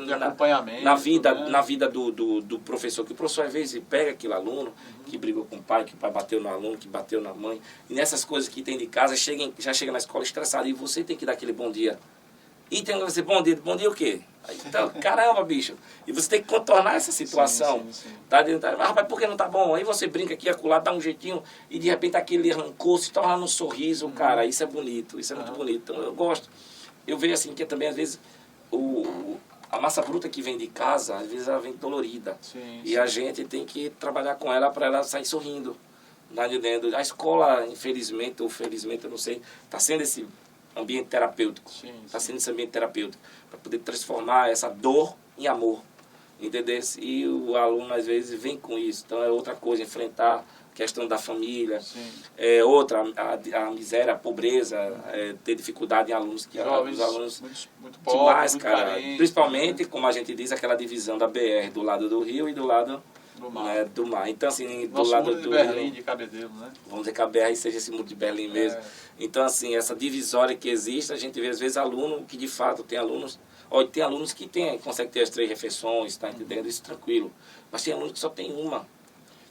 na vida do professor, que o professor às vezes pega aquele aluno que brigou com o pai, que o pai bateu no aluno, que bateu na mãe, e nessas coisas que tem de casa, já chega na escola estressado, e você tem que dar aquele bom dia. E tem que dizer bom dia o quê? Então, caramba, bicho, e você tem que contornar essa situação. Sim. Tá dentro, rapaz, por que não tá bom? Aí você brinca aqui, acolá, dá um jeitinho, e de repente aquele rancor se torna num sorriso, cara, isso é bonito, isso é muito bonito, então eu gosto. Eu vejo assim que também, às vezes, a massa bruta que vem de casa, às vezes ela vem dolorida. E a gente tem que trabalhar com ela para ela sair sorrindo. A escola, infelizmente ou felizmente, eu não sei, está sendo esse ambiente terapêutico. Está sendo esse ambiente terapêutico para poder transformar essa dor em amor. Entendeu? E o aluno, às vezes, vem com isso. Então, é outra coisa, enfrentar questão da família, outra, a miséria, a pobreza, ter dificuldade em alunos que jovens, os alunos muito pobres, demais, muito cara. carentes, Principalmente, como a gente diz, aquela divisão da BR, do lado do rio e do lado do mar. Então, assim, do lado do Berlim, de Cabedelo, né? Vamos dizer que a BR seja esse muro de Berlim mesmo. Então, assim, essa divisória que existe, a gente vê, às vezes, aluno que, de fato, tem alunos que conseguem ter as 3 refeições, tá entendendo? Isso tranquilo. Mas tem alunos que só tem uma.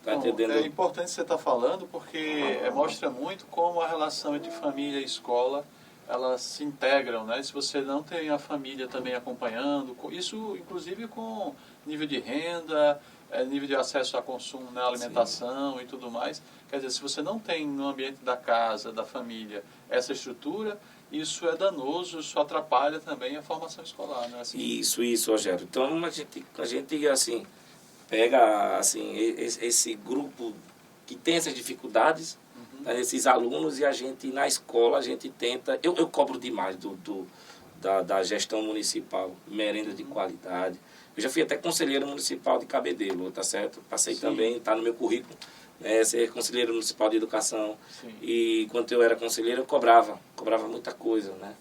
Tá entendendo? É importante você estar falando porque mostra muito como a relação entre família e escola elas se integram, né? Se você não tem a família também acompanhando, isso inclusive com nível de renda, nível de acesso a consumo, né? Alimentação e tudo mais. Quer dizer, se você não tem no ambiente da casa, da família, essa estrutura, isso é danoso, isso atrapalha também a formação escolar, né? Assim, isso, Rogério. Então a gente assim, pega assim, esse grupo que tem essas dificuldades, esses alunos, e a gente, na escola, a gente tenta... Eu cobro demais da gestão municipal, merenda de qualidade. Eu já fui até conselheiro municipal de Cabedelo, tá certo? Passei também, está no meu currículo, ser conselheiro municipal de educação. E quando eu era conselheiro, eu cobrava muita coisa, né?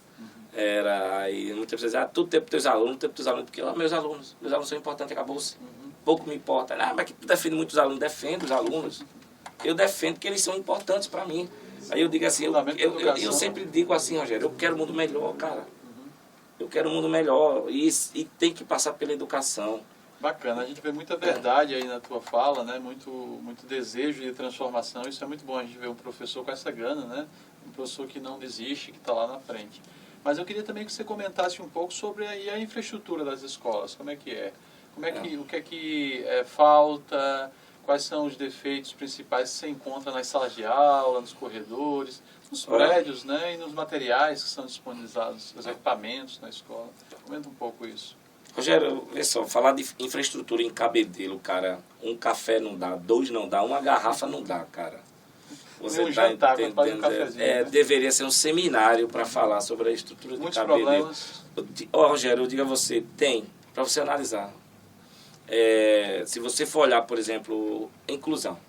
Aí muitas vezes, tudo tem para os teus alunos, porque meus alunos são importantes, acabou-se. Pouco me importa. Mas que tu defende muitos alunos, defendo os alunos. Eu defendo porque eles são importantes para mim. Aí eu digo assim, eu sempre digo assim, Rogério, eu quero um mundo melhor, cara. Eu quero um mundo melhor e tem que passar pela educação. Bacana, a gente vê muita verdade aí na tua fala, né? Muito desejo de transformação. Isso é muito bom, a gente vê um professor com essa gana, né? Um professor que não desiste, que está lá na frente. Mas eu queria também que você comentasse um pouco sobre a infraestrutura das escolas, como é que é? O que é que falta? Quais são os defeitos principais que você encontra nas salas de aula, nos corredores, nos prédios, né, e nos materiais que são disponibilizados, os equipamentos na escola? Comenta um pouco isso. Rogério, vê só, falar de infraestrutura em Cabedelo, cara, um café não dá, 2 não dá, uma garrafa não dá, cara. Você Um está jantar, entendendo? um cafezinho, né? Deveria ser um seminário para falar sobre a estrutura de Muitos Cabedelo. problemas. Rogério, eu digo a você, tem, para você analisar. Se você for olhar, por exemplo, inclusão,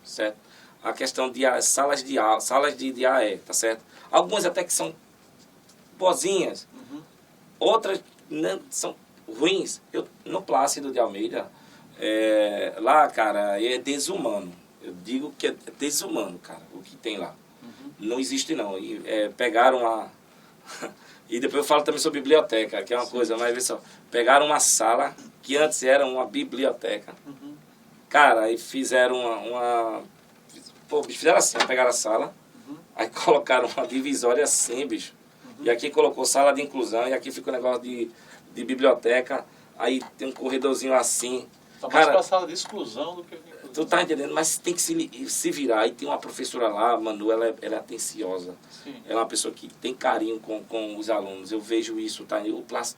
certo? A questão de salas de AE, tá certo? Algumas até que são boazinhas, outras não, são ruins. No Plácido de Almeida, lá, cara, é desumano. Eu digo que é desumano, cara, o que tem lá. Não existe, não. E, pegaram a... E depois eu falo também sobre biblioteca, que é uma coisa, mas vê só. Pegaram uma sala que antes era uma biblioteca. Cara, aí fizeram Pô, fizeram assim, pegaram a sala, aí colocaram uma divisória assim, bicho. E aqui colocou sala de inclusão, e aqui fica o negócio de biblioteca. Aí tem um corredorzinho assim. Tá mais pra sala de exclusão do que de inclusão. Tu tá entendendo? Mas tem que se virar. Aí tem uma professora lá, Manu, ela é atenciosa. Sim. Ela é uma pessoa que tem carinho com os alunos. Eu vejo isso, tá?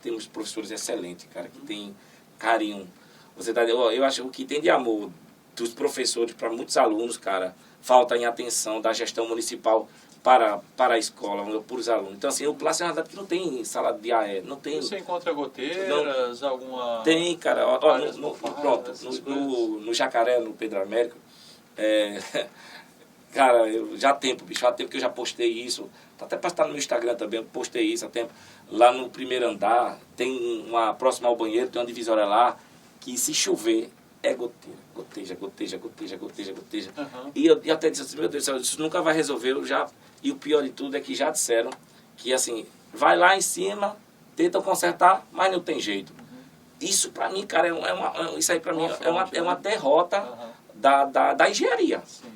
Temos professores excelentes, cara, que tem carinho. Você tá, eu acho que o que tem de amor dos professores para muitos alunos, cara, falta em atenção da gestão municipal para a escola, para os alunos. Então, assim, o Plácido é uma cidade que não tem sala de AE, não tem... Você encontra goteiras, alguma... Tem, cara. Pronto, no Jacaré, no Pedro Américo, cara, já há tempo, bicho, há tempo que eu já postei isso. Tá até para estar no meu Instagram também, eu postei isso há tempo. Lá no primeiro andar, tem uma próxima ao banheiro, tem uma divisória lá, que se chover, é goteira. Goteja. E eu até disse assim, meu Deus do céu, isso nunca vai resolver. E o pior de tudo é que já disseram que, assim, vai lá em cima, tentam consertar, mas não tem jeito. Isso pra mim, cara, isso aí pra mim é uma derrota da engenharia. Sim.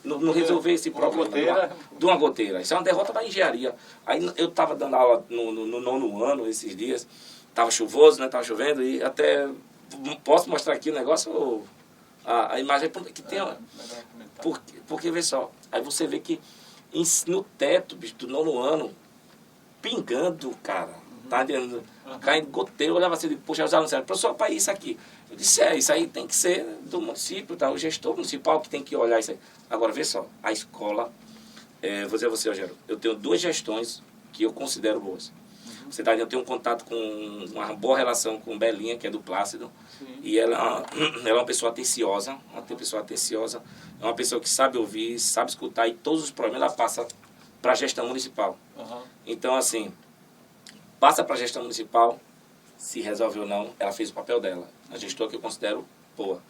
Não resolver esse problema de uma goteira. Isso é uma derrota da engenharia. Aí eu tava dando aula no 9º ano, esses dias, tava chuvoso, né, tava chovendo, e até posso mostrar aqui o negócio, a imagem que tem... Porque, vê só, aí você vê que no teto, bicho, do 9º ano, pingando, cara, tá entendendo? Caindo goteiro, eu olhava assim, poxa, os alunos disseram, professor, para isso aqui. Eu disse, isso aí tem que ser do município, tá? O gestor municipal que tem que olhar isso aí. Agora, vê só, a escola, vou dizer a você, Rogério, eu tenho 2 gestões que eu considero boas. Você tá, eu tenho um contato com uma boa relação com Belinha, que é do Plácido. Sim. E ela é uma pessoa atenciosa, é uma pessoa que sabe ouvir, sabe escutar, e todos os problemas ela passa para a gestão municipal. Então, assim, passa para a gestão municipal, se resolve ou não, ela fez o papel dela. A gestora que eu considero boa.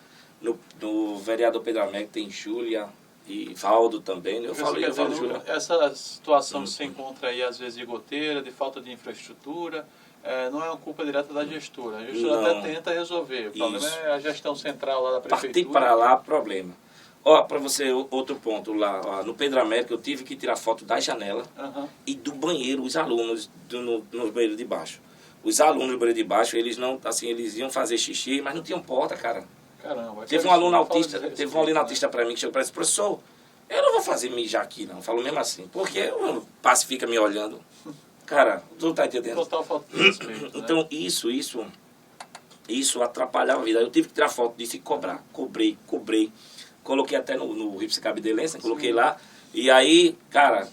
No vereador Pedro Américo tem Júlia e Valdo também. Eu falo Júlia. Essa situação que você encontra aí, às vezes, de goteira, de falta de infraestrutura, não é uma culpa direta da gestora. A gestora até tenta resolver. O problema é a gestão central lá da prefeitura. Partir para lá, problema. Ó, para você, outro ponto lá, no Pedro Américo, eu tive que tirar foto da janela e do banheiro, os alunos no banheiro de baixo. Os alunos do banheiro de baixo, eles não, assim, eles iam fazer xixi, mas não tinham porta, cara. Caramba. Teve um aluno autista para mim que chegou para esse professor, eu não vou fazer mijar aqui, não. Falou mesmo assim, porque o passe fica me olhando. Cara, tu tá entendendo? Total falta de respeito, então, isso atrapalhava a vida. Eu tive que tirar foto disso e cobrar. Cobrei. Coloquei até no Rips Cabidelense, coloquei lá. E aí, cara,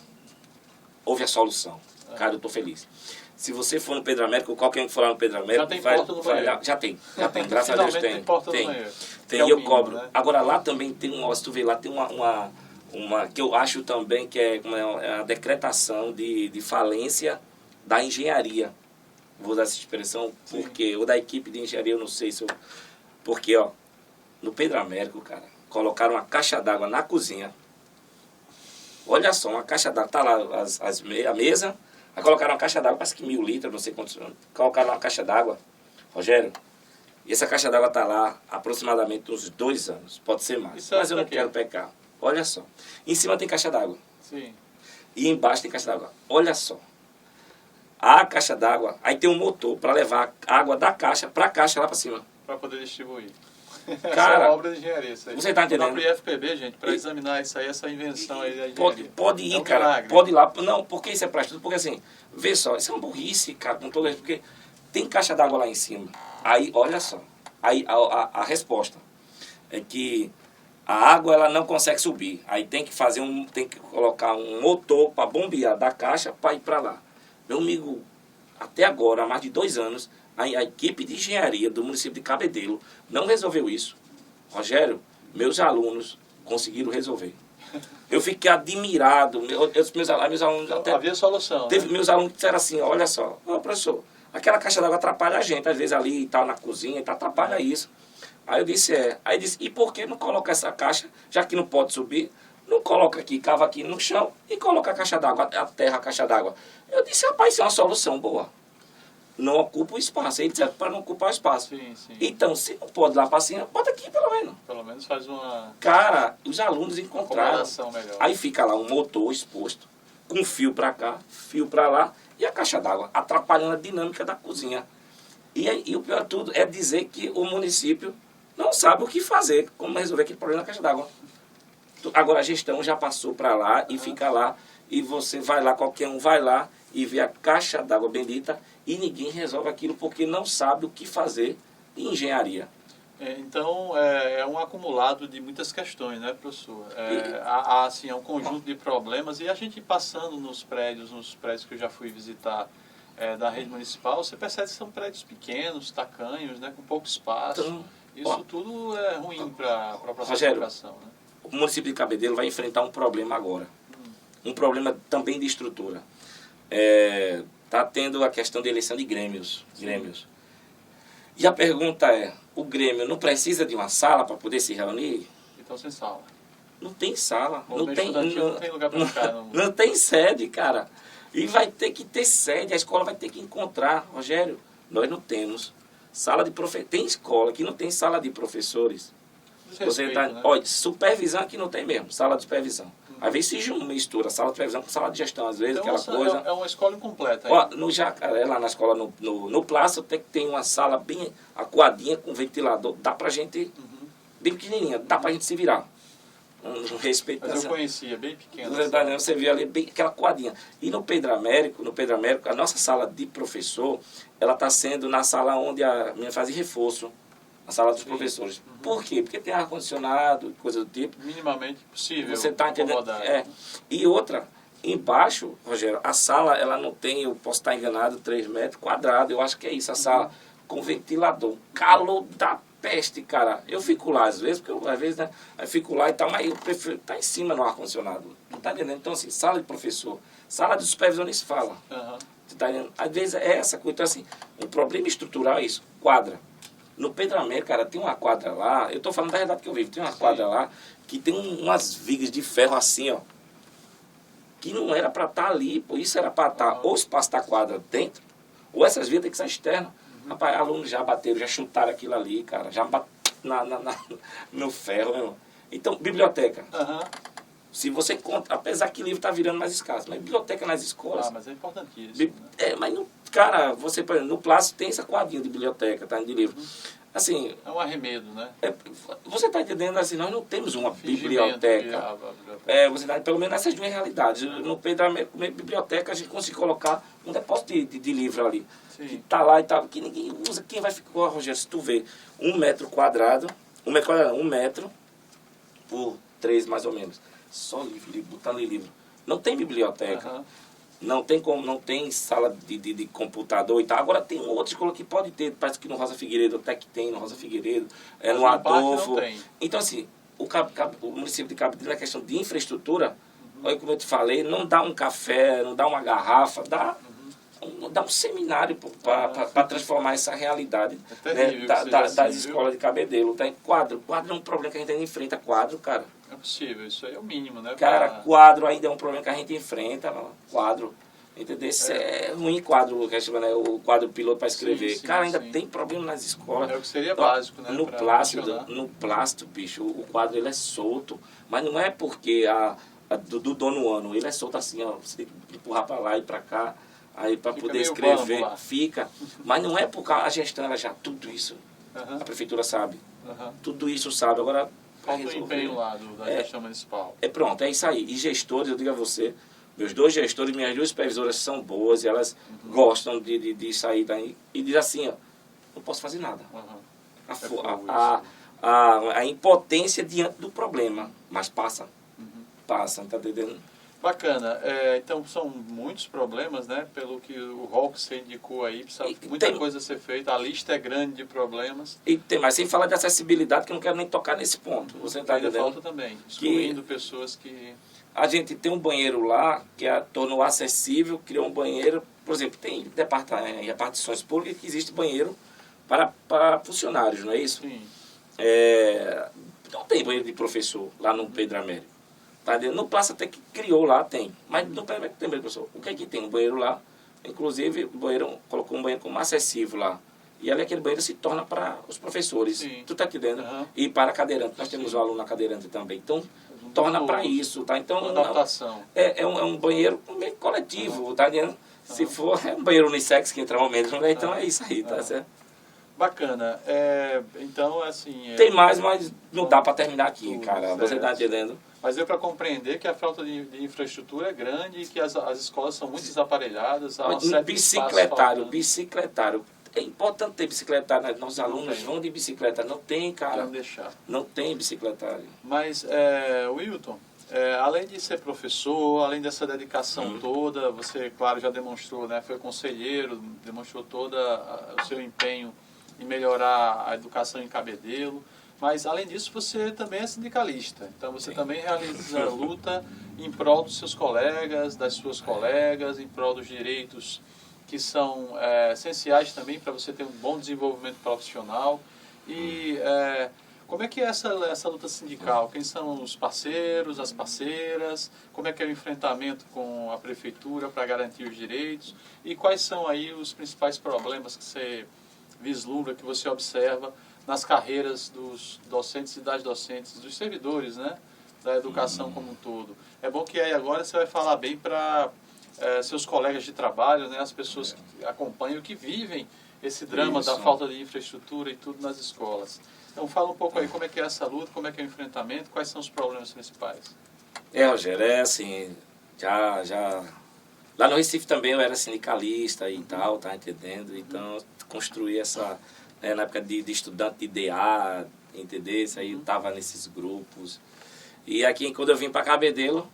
houve a solução. Cara, eu tô feliz. Se você for no Pedro Américo, ou qualquer um que for lá no Pedro Américo... Já tem porta no banheiro? Já tem, graças a Deus tem. Tem, e eu cobro. Né? Agora lá também tem se tu vê lá, tem uma que eu acho também que é a decretação de falência da engenharia. Vou usar essa expressão, porque, ou da equipe de engenharia, eu não sei se eu... Porque, ó, no Pedro Américo, cara, colocaram uma caixa d'água na cozinha. Olha só, uma caixa d'água, tá lá a mesa... Aí colocaram uma caixa d'água, parece que 1000 litros, não sei quantos anos. Colocaram uma caixa d'água, Rogério, e essa caixa d'água está lá aproximadamente uns 2 anos, pode ser mais. Mas eu não quero pecar. Olha só. Em cima tem caixa d'água. Sim. E embaixo tem caixa d'água. Olha só. A caixa d'água, aí tem um motor para levar a água da caixa para a caixa lá para cima. Para poder distribuir. Cara, essa é obra de engenharia, isso aí. você tá entendendo? O próprio IFPB, gente, para examinar isso aí, essa invenção aí da engenharia. Pode ir, é um cara. milagre. Pode ir lá. Não, porque isso é pra estudo. Porque assim, vê só, isso é uma burrice, cara, com todo isso. Porque tem caixa d'água lá em cima. Aí, olha só. Aí a resposta é que a água ela não consegue subir. Aí tem que colocar um motor para bombear da caixa para ir para lá. Meu amigo, até agora, há mais de 2 anos, a equipe de engenharia do município de Cabedelo não resolveu isso. Rogério, meus alunos conseguiram resolver. Eu fiquei admirado. Meus alunos até... Havia solução, Teve né? meus alunos que disseram assim, olha só, ô professor, aquela caixa d'água atrapalha a gente, às vezes ali e tal, na cozinha, e tal, atrapalha isso. Aí eu disse, Aí disse, e por que não coloca essa caixa, já que não pode subir, não coloca aqui, cava aqui no chão e coloca a caixa d'água, aterra a caixa d'água. Eu disse, rapaz, isso é uma solução boa. Não ocupa o espaço. Ele disse, para não ocupar o espaço. Sim, sim. Então, se não pode lá para cima, bota aqui pelo menos. Pelo menos faz uma Cara, os alunos encontraram. acomodação melhor. Aí fica lá um motor exposto, com fio para cá, fio para lá, e a caixa d'água, atrapalhando a dinâmica da cozinha. E o pior de tudo é dizer que o município não sabe o que fazer, como resolver aquele problema da caixa d'água. Agora a gestão já passou para lá e fica lá, e você vai lá, qualquer um vai lá e vê a caixa d'água bendita, e ninguém resolve aquilo porque não sabe o que fazer em engenharia. Então, é um acumulado de muitas questões, né, professor? Há assim, um conjunto de problemas, e a gente passando nos prédios que eu já fui visitar da rede municipal, você percebe que são prédios pequenos, tacanhos, né, com pouco espaço. Então, Isso tudo é ruim para a própria Rogério, educação, né? O município de Cabedelo vai enfrentar um problema agora. Um problema também de estrutura. Está tendo a questão de eleição de grêmios. E a pergunta é, o Grêmio não precisa de uma sala para poder se reunir? Então, sem sala. Não tem sala. Não tem lugar para ficar. Não tem sede, cara. E vai ter que ter sede, a escola vai ter que encontrar. Rogério, nós não temos sala de professores. Tem escola que não tem sala de professores. Você tá, né? olha, supervisão aqui não tem mesmo, sala de supervisão. Às vezes se mistura sala de supervisão com sala de gestão, às vezes Então, aquela coisa. É uma escola incompleta. Ó, no Jacaré, lá na escola, no Plácio, tem uma sala bem acuadinha com ventilador. Dá pra gente, bem pequenininha, dá pra gente se virar. Um respeito. Mas eu conhecia, bem pequena. Você vê ali bem aquela coadinha. E no Pedro Américo, a nossa sala de professor, ela está sendo na sala onde a minha faz reforço. A sala dos professores. Por quê? Porque tem ar-condicionado, coisa do tipo. Minimamente possível. Você está entendendo? E outra, embaixo, Rogério, a sala, ela não tem, eu posso estar enganado, 3 metros quadrados, eu acho que é isso, a sala com ventilador. Calor da peste, cara. Eu fico lá às vezes, porque eu, às vezes, né, eu fico lá e tal, mas eu prefiro estar em cima no ar-condicionado. Não está entendendo? Então, assim, sala de professor, sala de supervisão nem se fala. Você tá entendendo? Às vezes é essa coisa. Então, assim, um problema estrutural é isso, quadra. No Pedro Américo, cara, tem uma quadra lá, eu estou falando da realidade que eu vivo, tem uma quadra lá que tem umas vigas de ferro assim, ó, que não era para estar ali, pô, isso era para estar ou o espaço da quadra dentro, ou essas vias tem que ser externas. Rapaz, alunos já bateram, já chutaram aquilo ali, cara, já bateram no ferro, meu irmão. Então, biblioteca. Se você encontra, apesar que livro está virando mais escasso, mas biblioteca nas escolas... mas é importantíssimo. Mas não, cara, você, por exemplo, no Plástico tem essa quadrinha de biblioteca, tá, de livro. Assim... É um arremedo, né? Você está entendendo, assim, nós não temos uma biblioteca. Você tá, pelo menos nessas duas realidades. No Pedro Américo, biblioteca, a gente consegue colocar um depósito de livro ali. Sim. Que tá lá e tal, que ninguém usa. Quem vai ficar, Rogério, se tu vê 1 metro quadrado, 1 metro por 3 mais ou menos. Só livro, botando em livro. Não tem biblioteca. Não tem como, não tem sala de computador e tal. Agora tem outra escola que pode ter, parece que no Rosa Figueiredo, até que tem no Rosa Figueiredo, no Adolfo. Então, assim, o município de Cabedelo é questão de infraestrutura. Olha, como eu te falei, não dá um café, não dá uma garrafa, dá um seminário para transformar essa realidade, né, das escolas de Cabedelo. Tá? Quadro é um problema que a gente enfrenta, cara. É possível, isso aí é o mínimo, né? Cara, quadro ainda é um problema que a gente enfrenta, quadro. Entendeu? Isso é ruim, quadro, que chama, né, o quadro piloto para escrever. Cara, ainda tem problema nas escolas. É o que seria básico, né? No plástico, bicho, o quadro ele é solto, mas não é porque do dono ano, ele é solto assim, ó, você tem que empurrar para lá e para cá, aí para poder escrever, fica. Mas não é porque a gestão, ela já tudo isso A prefeitura sabe. Aham. Tudo isso sabe. Agora, Falta o empenho lá da gestão municipal. Pronto, é isso aí. E gestores, eu digo a você, meus 2 gestores, minhas 2 supervisoras são boas e elas gostam de sair daí e diz assim, ó, não posso fazer nada. A impotência diante do problema, mas passa, tá entendendo? Bacana. Então, são muitos problemas, né? Pelo que o rol que você indicou aí, precisa muita coisa a ser feita. A lista é grande de problemas. E tem mais, sem falar de acessibilidade, que eu não quero nem tocar nesse ponto. Você está entendendo? Falta também, excluindo pessoas que... A gente tem um banheiro lá, que tornou acessível, criou um banheiro, por exemplo, tem repartições públicas que existe banheiro para funcionários, não é isso? Sim. Não tem banheiro de professor lá no Pedro Américo. Tá? No Praça até que criou lá, tem. Mas no Pedro Américo tem banheiro de professor. O que é que tem? Um banheiro lá, inclusive o banheiro, colocou um banheiro como acessível lá. E ali aquele banheiro se torna para os professores. Sim. Tu tá entendendo? E para cadeirante. Nós temos um aluno cadeirante também. Então, torna para isso, tá? Então, uma adaptação. É um banheiro meio coletivo, tá entendendo? Se for, é um banheiro unissex que entra menos, né? Então é isso aí, tá certo? Bacana. Então, assim... Tem mais, mas não dá para terminar aqui, tudo, cara. certo. Você tá entendendo? Mas deu para compreender que a falta de infraestrutura é grande e que as escolas são muito desaparelhadas. Há uma série de bicicletário. É importante ter bicicletário, né? Nossos alunos vão de bicicleta. Não tem, cara. Não deixar. Não tem bicicletário. Mas, Wilton, além de ser professor, além dessa dedicação toda, você, claro, já demonstrou, né? Foi conselheiro, demonstrou todo o seu empenho em melhorar a educação em Cabedelo. Mas, além disso, você também é sindicalista. Então, você também realiza luta em prol dos seus colegas, das suas colegas, em prol dos direitos que são essenciais também para você ter um bom desenvolvimento profissional. E como é que é essa luta sindical? Quem são os parceiros, as parceiras? Como é que é o enfrentamento com a prefeitura para garantir os direitos? E quais são aí os principais problemas que você vislumbra, que você observa nas carreiras dos docentes e das docentes, dos servidores, né, da educação como um todo? É bom que aí agora você vai falar bem para seus colegas de trabalho, né, as pessoas que acompanham, que vivem esse drama da falta de infraestrutura e tudo nas escolas. Então fala um pouco aí como é que é essa luta, como é que é o enfrentamento, quais são os problemas principais. Rogério, assim, já... Lá no Recife também eu era sindicalista e tal, tá entendendo? Então, construí essa... na época de estudante de DA, entendeu? Isso aí eu tava nesses grupos. E aqui, quando eu vim para Cabedelo,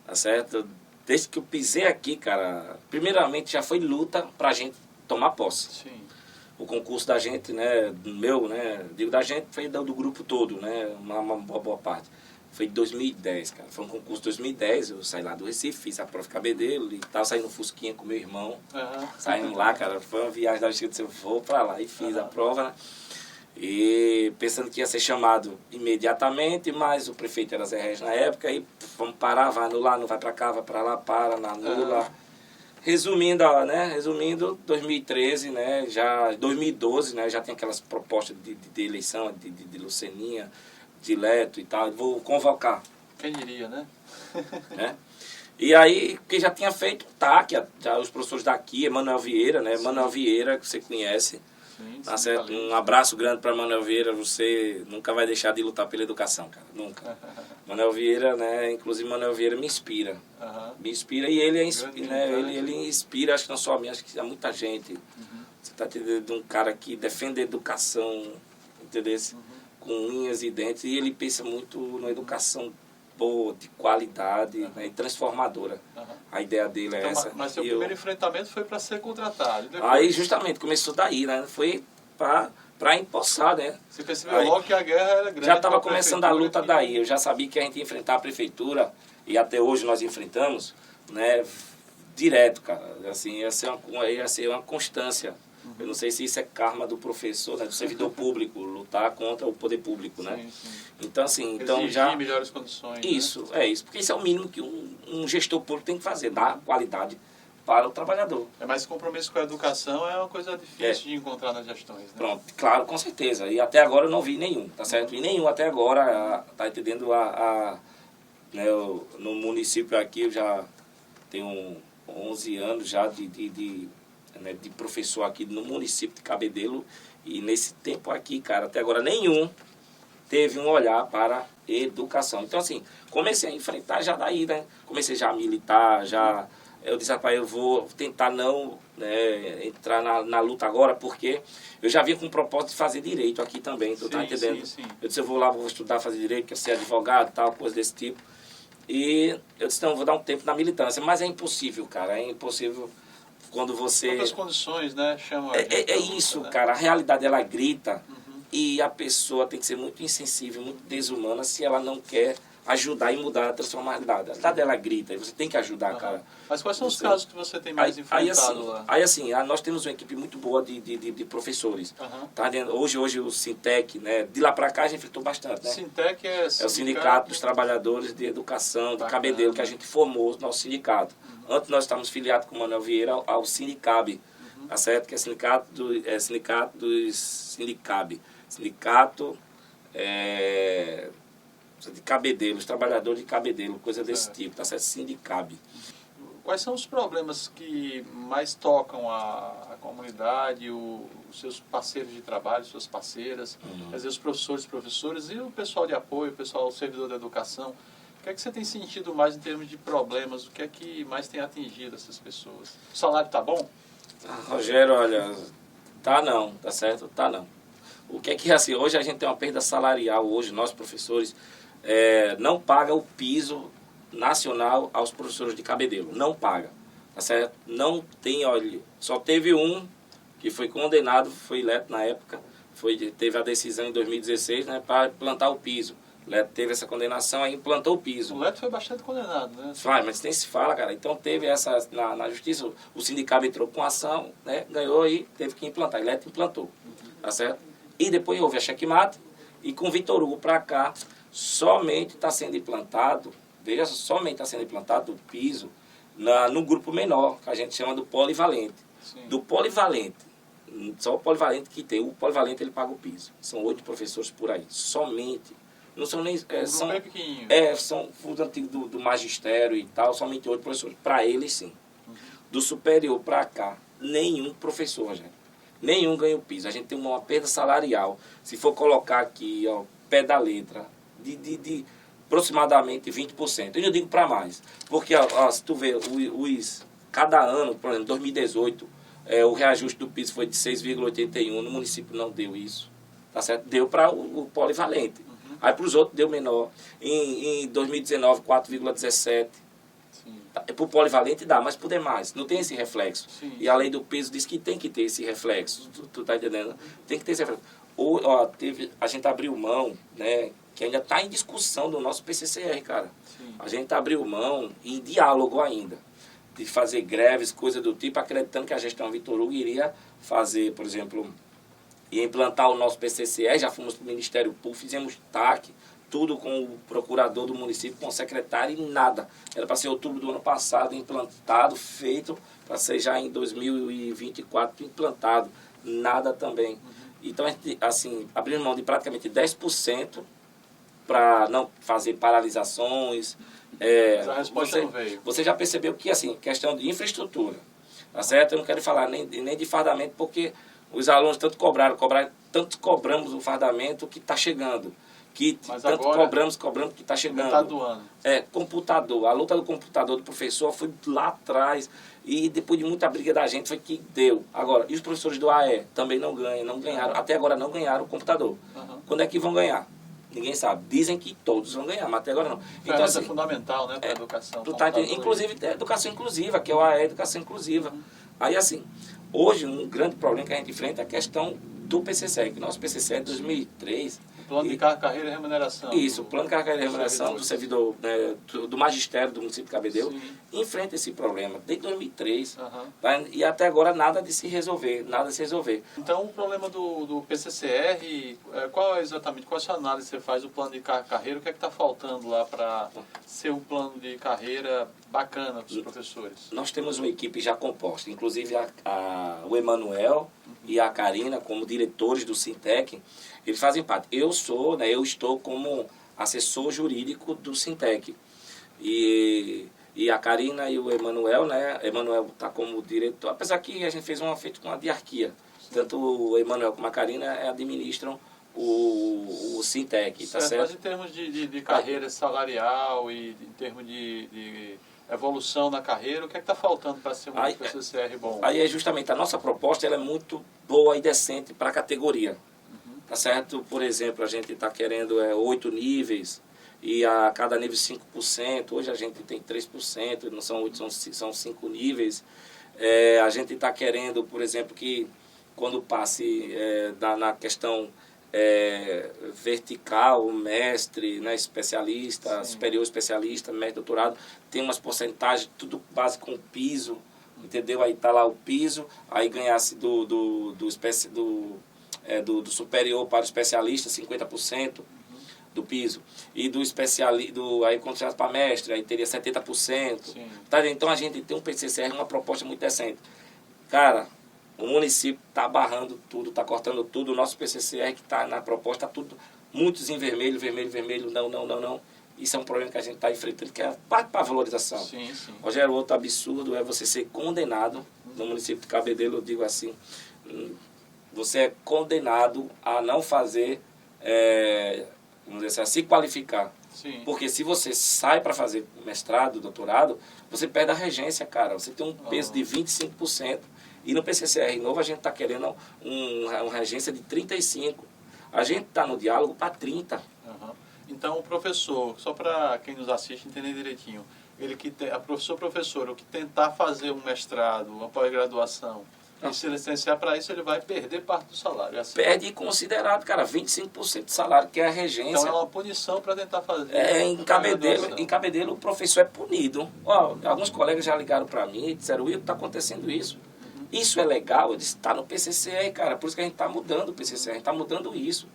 tá certo? Desde que eu pisei aqui, cara, primeiramente já foi luta pra gente tomar posse. Sim. O concurso da gente, né, meu, né, digo da gente, foi do grupo todo, né, uma boa parte. Foi em 2010, cara. Foi um concurso de 2010, eu saí lá do Recife, fiz a prova Cabedelo e tal, saí no Fusquinha com meu irmão. Saímos lá, cara, foi uma viagem da gente, eu vou pra lá e fiz a prova, né? E pensando que ia ser chamado imediatamente, mas o prefeito era Zé Regis na época, e vamos parar, vai anular, não vai pra cá, vai pra lá, para, não anula. Resumindo, 2013, né, já 2012, né, já tem aquelas propostas de eleição de Luceninha, de Leto e tal, vou convocar. Quem diria, né? Né? E aí, que já tinha feito TAC, já os professores daqui, Manuel Vieira, né? Sim. Manuel Vieira, que você conhece. Sim, tá certo? Um abraço grande para Manuel Vieira, você nunca vai deixar de lutar pela educação, cara, nunca. Manuel Vieira, né? Inclusive Manuel Vieira me inspira. Me inspira e ele ele inspira, acho que não só a mim, acho que a muita gente. Você está entendendo? Um cara que defende a educação, entendeu? Com unhas e dentes, e ele pensa muito na educação boa, de qualidade, né, e transformadora. A ideia dele é essa. Mas seu primeiro enfrentamento foi para ser contratado. Aí justamente começou daí, né? Foi para empossar, né? Você percebeu logo que a guerra era grande. Já estava começando a luta daí. Eu já sabia que a gente ia enfrentar a prefeitura, e até hoje nós enfrentamos, né? Direto, cara. Assim, ia ser uma constância. Eu não sei se isso é karma do professor, né, do servidor público, lutar contra o poder público, né? Sim. Então, assim, exigir melhores condições. Isso, né? Isso. Porque isso é o mínimo que um gestor público tem que fazer, dar qualidade para o trabalhador. Mas compromisso com a educação é uma coisa difícil de encontrar nas gestões, né? Pronto, claro, com certeza. E até agora eu não vi nenhum, tá certo? E nenhum até agora, tá entendendo? Né, no município aqui eu já tenho 11 anos já de né, de professor aqui no município de Cabedelo. E nesse tempo aqui, cara, até agora nenhum teve um olhar para educação. Então, assim, comecei a enfrentar já daí, né? Comecei já a militar, já... Eu disse, rapaz, eu vou tentar não entrar na luta agora, porque eu já vinha com o propósito de fazer direito aqui também, tu tá entendendo? Sim. Eu disse, eu vou lá, vou estudar, fazer direito, quero ser advogado, tal, coisa desse tipo. E eu disse, não, vou dar um tempo na militância. Mas é impossível, cara, é impossível quando você... Outras condições, né? Chama É isso, né? cara, a realidade, ela grita, e a pessoa tem que ser muito insensível, muito desumana, se ela não quer ajudar e mudar, transformar a realidade. A realidade, ela grita, e você tem que ajudar, cara. Mas quais são os casos que você tem mais enfrentado lá? Aí assim, nós temos uma equipe muito boa de professores. Tá vendo? Hoje o Sintec, né? De lá para cá a gente enfrentou bastante, né? Sintec é o Sindicato dos Trabalhadores de Educação de Cabedelo, que a gente formou o nosso sindicato. Antes nós estávamos filiados com o Manuel Vieira ao Sindicabe, tá certo? Que é Sindicato dos Sindicabe. Sindicato de Cabedelo, os trabalhadores de Cabedelo, coisa desse tipo, tá certo? Sindicabe. Quais são os problemas que mais tocam a comunidade, os seus parceiros de trabalho, suas parceiras, quer dizer, os professores e o pessoal de apoio, o pessoal, o servidor da educação? O que é que você tem sentido mais em termos de problemas? O que é que mais tem atingido essas pessoas? O salário está bom? Rogério, olha, tá não, tá certo? Tá não. O que é que, assim, hoje a gente tem uma perda salarial, hoje nós professores não paga o piso nacional aos professores de Cabedelo, não paga, tá certo? Não tem, olha, só teve um que foi condenado, foi eleto na época, teve a decisão em 2016, né, para implantar o piso. O Leto teve essa condenação, aí implantou o piso. O Leto foi bastante condenado, né? Mas nem se fala, cara. Então teve essa, na justiça, o sindicato entrou com ação, né, ganhou e teve que implantar. O Leto implantou, tá certo? E depois houve a checkmate, e com o Vitor Hugo para cá, somente está sendo implantado, veja, somente está sendo implantado o piso no grupo menor, que a gente chama do polivalente. Sim. Do polivalente, só o polivalente que tem, o polivalente ele paga o piso. São 8 professores por aí, somente. Não são nem... são bem pequenininho. São os antigos do magistério e tal, somente 8 professores. Para eles, sim. Do superior para cá, nenhum professor, gente. Nenhum ganha o piso. A gente tem uma perda salarial. Se for colocar aqui, ó, pé da letra, de aproximadamente 20%. Eu não digo para mais. Porque, ó, se tu vê, cada ano, por exemplo, 2018, o reajuste do piso foi de 6,81. No município não deu isso. Tá certo? Deu para o polivalente. Aí para os outros deu menor. Em 2019, 4,17. Para o polivalente dá, mas para o demais não tem esse reflexo. Sim. E a lei do peso diz que tem que ter esse reflexo. Tu tá entendendo? Tem que ter esse reflexo. A gente abriu mão, né, que ainda está em discussão do nosso PCCR, cara. Sim. A gente abriu mão em diálogo ainda, de fazer greves, coisa do tipo, acreditando que a gestão Vitor Hugo iria fazer, por exemplo, ia implantar o nosso PCCR, já fomos para o Ministério Público, fizemos TAC, tudo com o procurador do município, com o secretário, e nada. Era para ser outubro do ano passado, implantado, feito, para ser já em 2024 implantado. Nada também. Então, a gente, assim, abrindo mão de praticamente 10% para não fazer paralisações. Mas a resposta não veio. Você já percebeu que, assim, questão de infraestrutura, tá certo? Eu não quero falar nem de fardamento, porque os alunos tanto tanto cobramos o fardamento que está chegando. Mas tanto agora, cobramos que está chegando. Metade do ano. Computador. A luta do computador do professor foi lá atrás. E depois de muita briga da gente foi que deu. Agora, e os professores do AE também não ganharam. Até agora não ganharam o computador. Quando é que vão ganhar? Ninguém sabe. Dizem que todos vão ganhar, mas até agora não. Então, assim, é fundamental, né, para a educação. Inclusive, educação inclusiva, que é o AE, educação inclusiva. Aí, assim, hoje um grande problema que a gente enfrenta é a questão do PCCR, que o nosso PCCR de 2003... Plano de carreira e remuneração. Isso, o plano de carreira e remuneração do servidor, né, do magistério do município de Cabedelo, enfrenta esse problema desde 2003, tá? E até agora nada de se resolver, Então, o problema do PCCR, qual é a sua análise que você faz do plano de carreira? O que é que está faltando lá para ser um plano de carreira bacana para os professores? Nós temos uma equipe já composta, inclusive o Emanuel e a Karina, como diretores do Sintec, eles fazem parte. Eu estou como assessor jurídico do Sintec. E e a Karina e o Emanuel, né? Emanuel está como diretor, apesar que a gente fez feito uma diarquia. Tanto o Emanuel como a Karina administram o Sintec, tá certo? Mas em termos de carreira salarial e em termos de evolução na carreira, o que é que está faltando para ser um PCCR bom? Aí é justamente a nossa proposta, ela é muito boa e decente para a categoria. Tá certo? Por exemplo, a gente está querendo 8 níveis e a cada nível 5%. Hoje a gente tem 3%, não são 8, são 5 níveis. A gente está querendo, por exemplo, que quando passe na questão vertical, mestre, né, especialista, sim, superior especialista, mestre, doutorado, tem umas porcentagens, tudo base com piso, entendeu? Aí tá lá o piso, aí ganhasse do superior para o especialista 50% do piso, e do especialista, aí quando chegasse para mestre, aí teria 70%. Sim. Tá? Então a gente tem um PCCR, uma proposta muito decente. Cara, o município está barrando tudo, está cortando tudo. O nosso PCCR que está na proposta, está tudo, muitos em vermelho, vermelho, vermelho, não. Isso é um problema que a gente está enfrentando, que é parte para a valorização. Sim, sim. Rogério, outro absurdo é você ser condenado, no município de Cabedelo, eu digo assim, você é condenado a não fazer, vamos dizer assim, a se qualificar. Sim. Porque se você sai para fazer mestrado, doutorado, você perde a regência, cara. Você tem um peso de 25%. E no PCCR novo a gente está querendo uma regência de 35%. A gente está no diálogo para 30%. Uhum. Então o professor, só para quem nos assiste entender direitinho, professor, o que tentar fazer um mestrado, uma pós-graduação, e se licenciar para isso, ele vai perder parte do salário. Assim. Perde considerado, cara, 25% do salário, que é a regência. Então é uma punição para tentar fazer. Em Cabedelo o professor é punido. Alguns colegas já ligaram para mim e disseram, Will, está acontecendo isso. Isso é legal? Eu disse, está no PCCR, cara. Por isso que a gente está mudando o PCCR, a gente está mudando isso.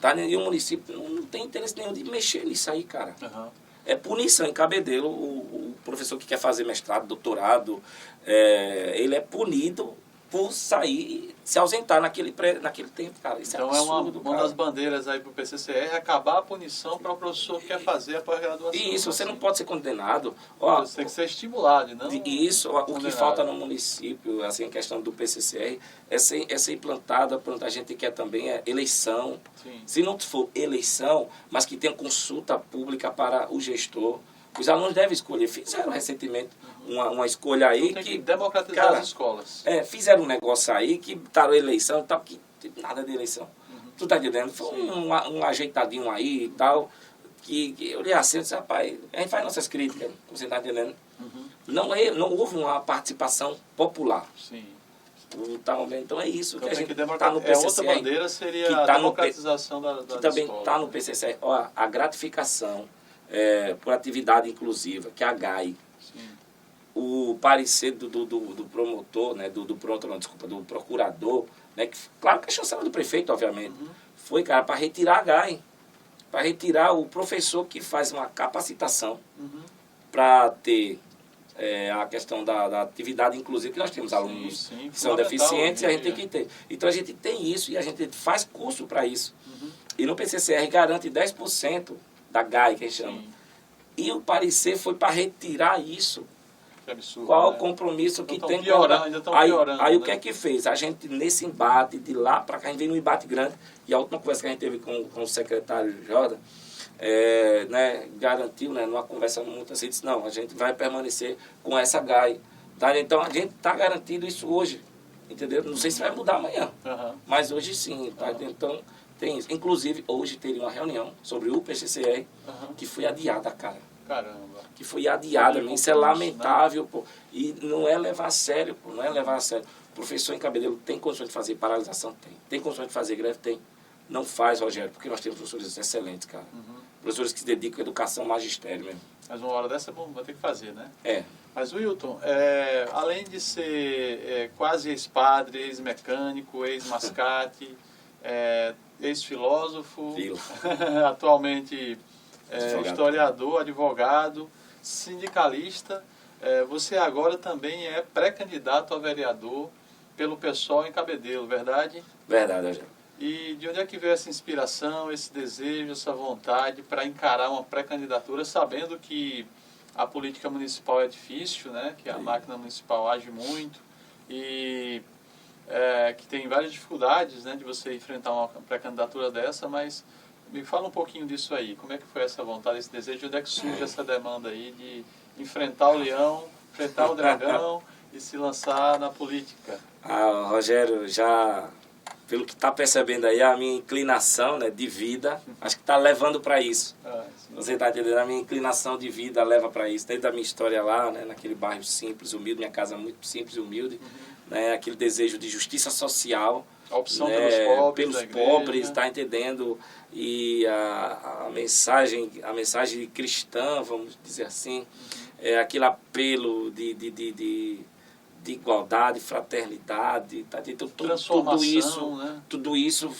Tá? E o município não tem interesse nenhum de mexer nisso aí, cara. Uhum. É punição em Cabedelo. O professor que quer fazer mestrado, doutorado, ele é punido por sair, se ausentar naquele tempo, cara. Isso então é absurdo, uma das bandeiras aí para o PCCR é acabar a punição para o professor que quer fazer a pós-graduação. Isso, você não pode ser condenado. Você tem que ser estimulado, não isso, o que falta no município, assim, a questão do PCCR, é ser implantada, a gente quer também eleição. Sim. Se não for eleição, mas que tenha consulta pública para o gestor. Os alunos devem escolher. Fizeram recentemente uma escolha aí então, tem que democratizar as escolas. Fizeram um negócio aí que estaram eleição e tal, que nada de eleição. Uhum. Tu tá entendendo? Foi um ajeitadinho aí e tal, que eu olhei assim e disse, rapaz, a gente faz nossas críticas, você tá entendendo? Uhum. Não houve uma participação popular. Sim. Então é isso então, que a gente está no PCCR. Outra bandeira seria a democratização da que também está no PCCR. A gratificação por atividade inclusiva, que é a GAI. Sim. O parecer do promotor, né, do procurador, né, que, claro que a chancela do prefeito, obviamente, foi, cara, para retirar a GAI, para retirar o professor que faz uma capacitação para ter a questão da atividade inclusiva, que nós temos alunos que são deficientes e a gente tem que ter. Então a gente tem isso e a gente faz curso para isso. E no PCCR garante 10% da GAI, que a gente chama. E o parecer foi para retirar isso. Que absurdo, qual o compromisso que tem com piorando, aí o que é que fez? A gente, nesse embate, de lá para cá, a gente veio num embate grande. E a última conversa que a gente teve com o secretário Jordan, né, garantiu, né, numa conversa muito assim, disse, não, a gente vai permanecer com essa GAI. Tá? Então, a gente está garantindo isso hoje. Entendeu? Não sei se vai mudar amanhã, mas hoje sim. Tá? Então, tem isso. Inclusive, hoje teria uma reunião sobre o PCCR que foi adiada, cara. Caramba. Que foi adiada, isso é lamentável, pô. E não é levar a sério, pô, não é levar a sério. O professor em Cabedelo tem condições de fazer paralisação? Tem. Tem condições de fazer greve? Tem. Não faz, Rogério, porque nós temos professores excelentes, cara. Professores que se dedicam à educação, magistério mesmo. Mas uma hora dessa vai ter que fazer, né? Mas, Wilton, além de ser quase ex-padre, ex-mecânico, ex-mascate, ex-filósofo, atualmente historiador, advogado, sindicalista, você agora também é pré-candidato a vereador pelo PSOL em Cabedelo, verdade? Verdade, Rogério. E de onde é que veio essa inspiração, esse desejo, essa vontade para encarar uma pré-candidatura, sabendo que a política municipal é difícil, né? Que a máquina municipal age muito e que tem várias dificuldades, né, de você enfrentar uma pré-candidatura dessa, mas me fala um pouquinho disso aí. Como é que foi essa vontade, esse desejo? Onde é que surge essa demanda aí de enfrentar o leão, enfrentar o dragão e se lançar na política? Rogério, já pelo que está percebendo aí, a minha inclinação, né, de vida, acho que está levando para isso. Você está entendendo? A minha inclinação de vida leva para isso. Desde a minha história lá, né, naquele bairro simples, humilde, minha casa muito simples e humilde, né, aquele desejo de justiça social. A opção, né, pelos pobres, está entendendo? E a mensagem cristã, vamos dizer assim, é aquele apelo de igualdade, fraternidade, tá? Então, tudo isso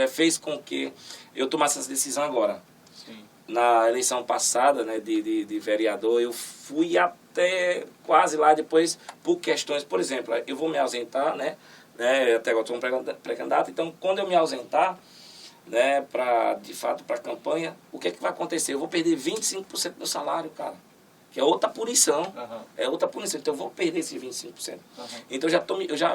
fez com que eu tomasse essa decisão agora. Sim. Na eleição passada, né, de vereador, eu fui até quase lá depois por questões, por exemplo, eu vou me ausentar, né, até agora estou um pré-candidato, então quando eu me ausentar, né, de fato para a campanha, o que é que vai acontecer? Eu vou perder 25% do meu salário, cara. Que é outra punição. É outra punição. Então eu vou perder esses 25%. Então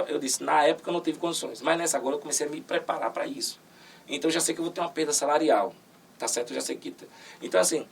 eu disse, na época eu não tive condições. Mas nessa agora eu comecei a me preparar para isso. Então eu já sei que eu vou ter uma perda salarial. Tá certo? Eu já sei que... Então assim,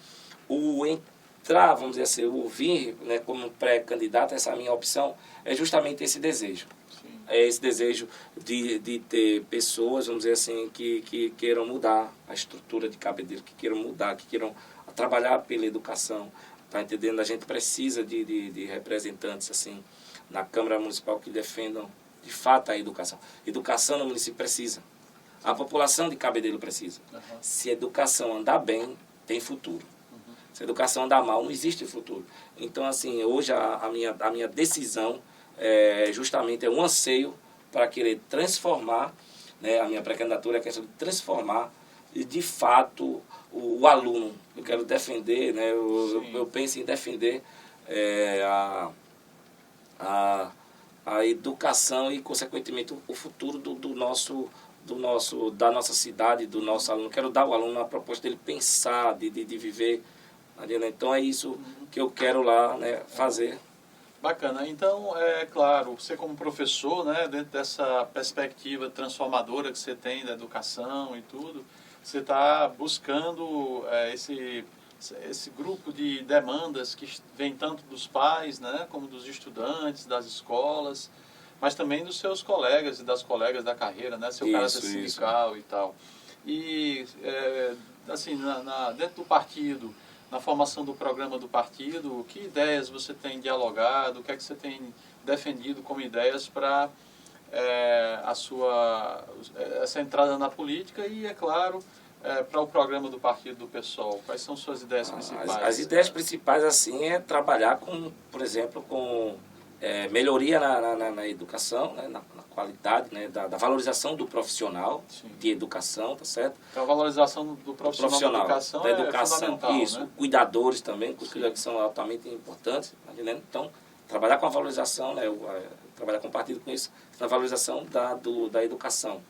o entrar, vamos dizer assim, o vir, né, como pré-candidato, essa minha opção, é justamente esse desejo. Sim. É esse desejo de ter pessoas, vamos dizer assim, que queiram mudar a estrutura de Cabedelo, que queiram mudar, que queiram trabalhar pela educação. Tá entendendo? A gente precisa de representantes assim na Câmara Municipal que defendam de fato a educação. Educação no município precisa. A população de Cabedelo precisa. Se a educação andar bem, tem futuro. Se a educação andar mal, não existe futuro. Então, assim, hoje a minha decisão justamente é um anseio para querer transformar, né, a minha pré-candidatura é a questão de transformar de fato o aluno. Eu quero defender, né, eu penso em defender a educação e, consequentemente, o futuro da nossa cidade, do nosso aluno. Quero dar ao aluno uma proposta dele pensar, de viver. Então é isso que eu quero lá, né, fazer. Bacana. Então, é claro, você como professor, né, dentro dessa perspectiva transformadora que você tem da educação e tudo, você está buscando esse grupo de demandas que vem tanto dos pais, né, como dos estudantes, das escolas, mas também dos seus colegas e das colegas da carreira, né, seu caráter sindical e tal. E, assim, dentro do partido, na formação do programa do partido, que ideias você tem dialogado, o que é que você tem defendido como ideias para essa entrada na política e, é claro, para o programa do partido do PSOL? Quais são suas ideias principais? As ideias principais, assim, é trabalhar com, por exemplo, com melhoria na educação, né, na qualidade, né, da valorização do profissional. Sim. De educação, tá certo? Então a valorização do profissional da educação é fundamental, isso, né? Cuidadores também, que são altamente importantes, tá entendendo? Então, trabalhar com a valorização, né, trabalhar com o partido com isso, na valorização da educação.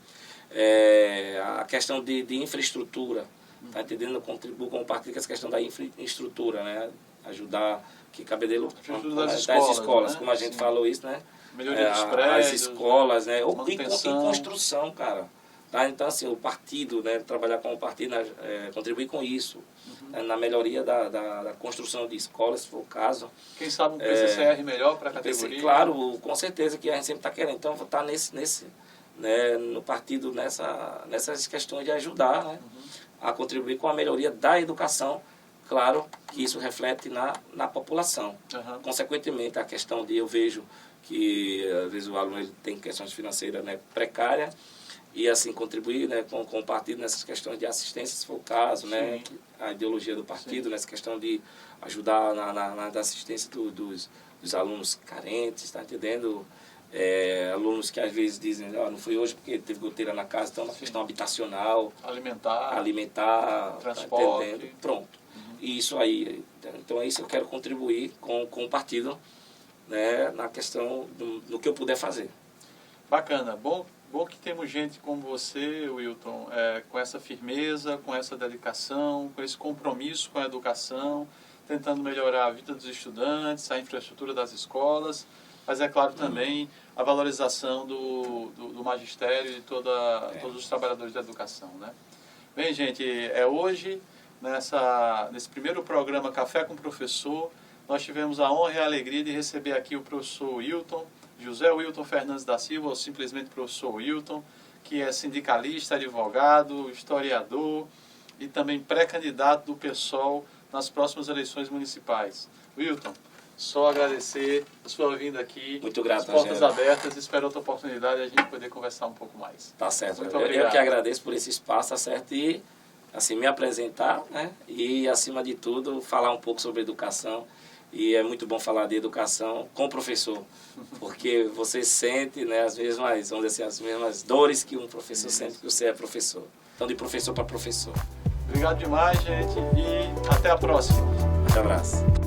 A questão de infraestrutura, tá entendendo? Eu contribuo com o partido com essa questão da infraestrutura, né? Ajudar que Cabedelo das escolas, né? Como a gente falou isso, né? Melhoria dos prédios, as escolas, né? E construção, cara. Tá? Então, assim, o partido, né? Trabalhar com o partido, contribuir com isso, né? Na melhoria da construção de escolas, se for o caso. Quem sabe um PCCR melhor para a categoria? Claro, com certeza que a gente sempre está querendo. Então, vou estar né, no partido nessas questões de ajudar, né, a contribuir com a melhoria da educação. Claro que isso reflete na população. Consequentemente, a questão eu vejo que às vezes o aluno ele tem questões financeiras, né, precárias, e assim contribuir, né, com o partido nessas questões de assistência, se for o caso, né, a ideologia do partido, nessa questão de ajudar na assistência dos alunos carentes, está entendendo? Alunos que às vezes dizem, não fui hoje porque teve goteira na casa, então na questão habitacional, alimentar, transporte, tá entendendo? Pronto. E isso aí, então é isso que eu quero contribuir com o partido, né, na questão do que eu puder fazer. Bacana, bom que temos gente como você, Wilton, com essa firmeza, com essa dedicação, com esse compromisso com a educação, tentando melhorar a vida dos estudantes, a infraestrutura das escolas, mas é claro também a valorização do magistério e de todos os trabalhadores da educação, né? Bem, gente, hoje, nesse primeiro programa Café com o Professor, nós tivemos a honra e a alegria de receber aqui o professor Wilton, José Wilton Fernandes da Silva, ou simplesmente professor Wilton, que é sindicalista, advogado, historiador e também pré-candidato do PSOL nas próximas eleições municipais. Wilton, só agradecer a sua vinda aqui. Muito grato, as portas Angela. abertas, espero outra oportunidade a gente poder conversar um pouco mais. Tá certo. Muito Eu obrigado. que agradeço por esse espaço, tá certo? E assim, me apresentar, né? E, acima de tudo, falar um pouco sobre educação. E é muito bom falar de educação com o professor, porque você sente, né, as mesmas, vamos dizer assim, as mesmas dores que um professor sente que você é professor. Então, de professor para professor. Obrigado demais, gente, e até a próxima. Um abraço.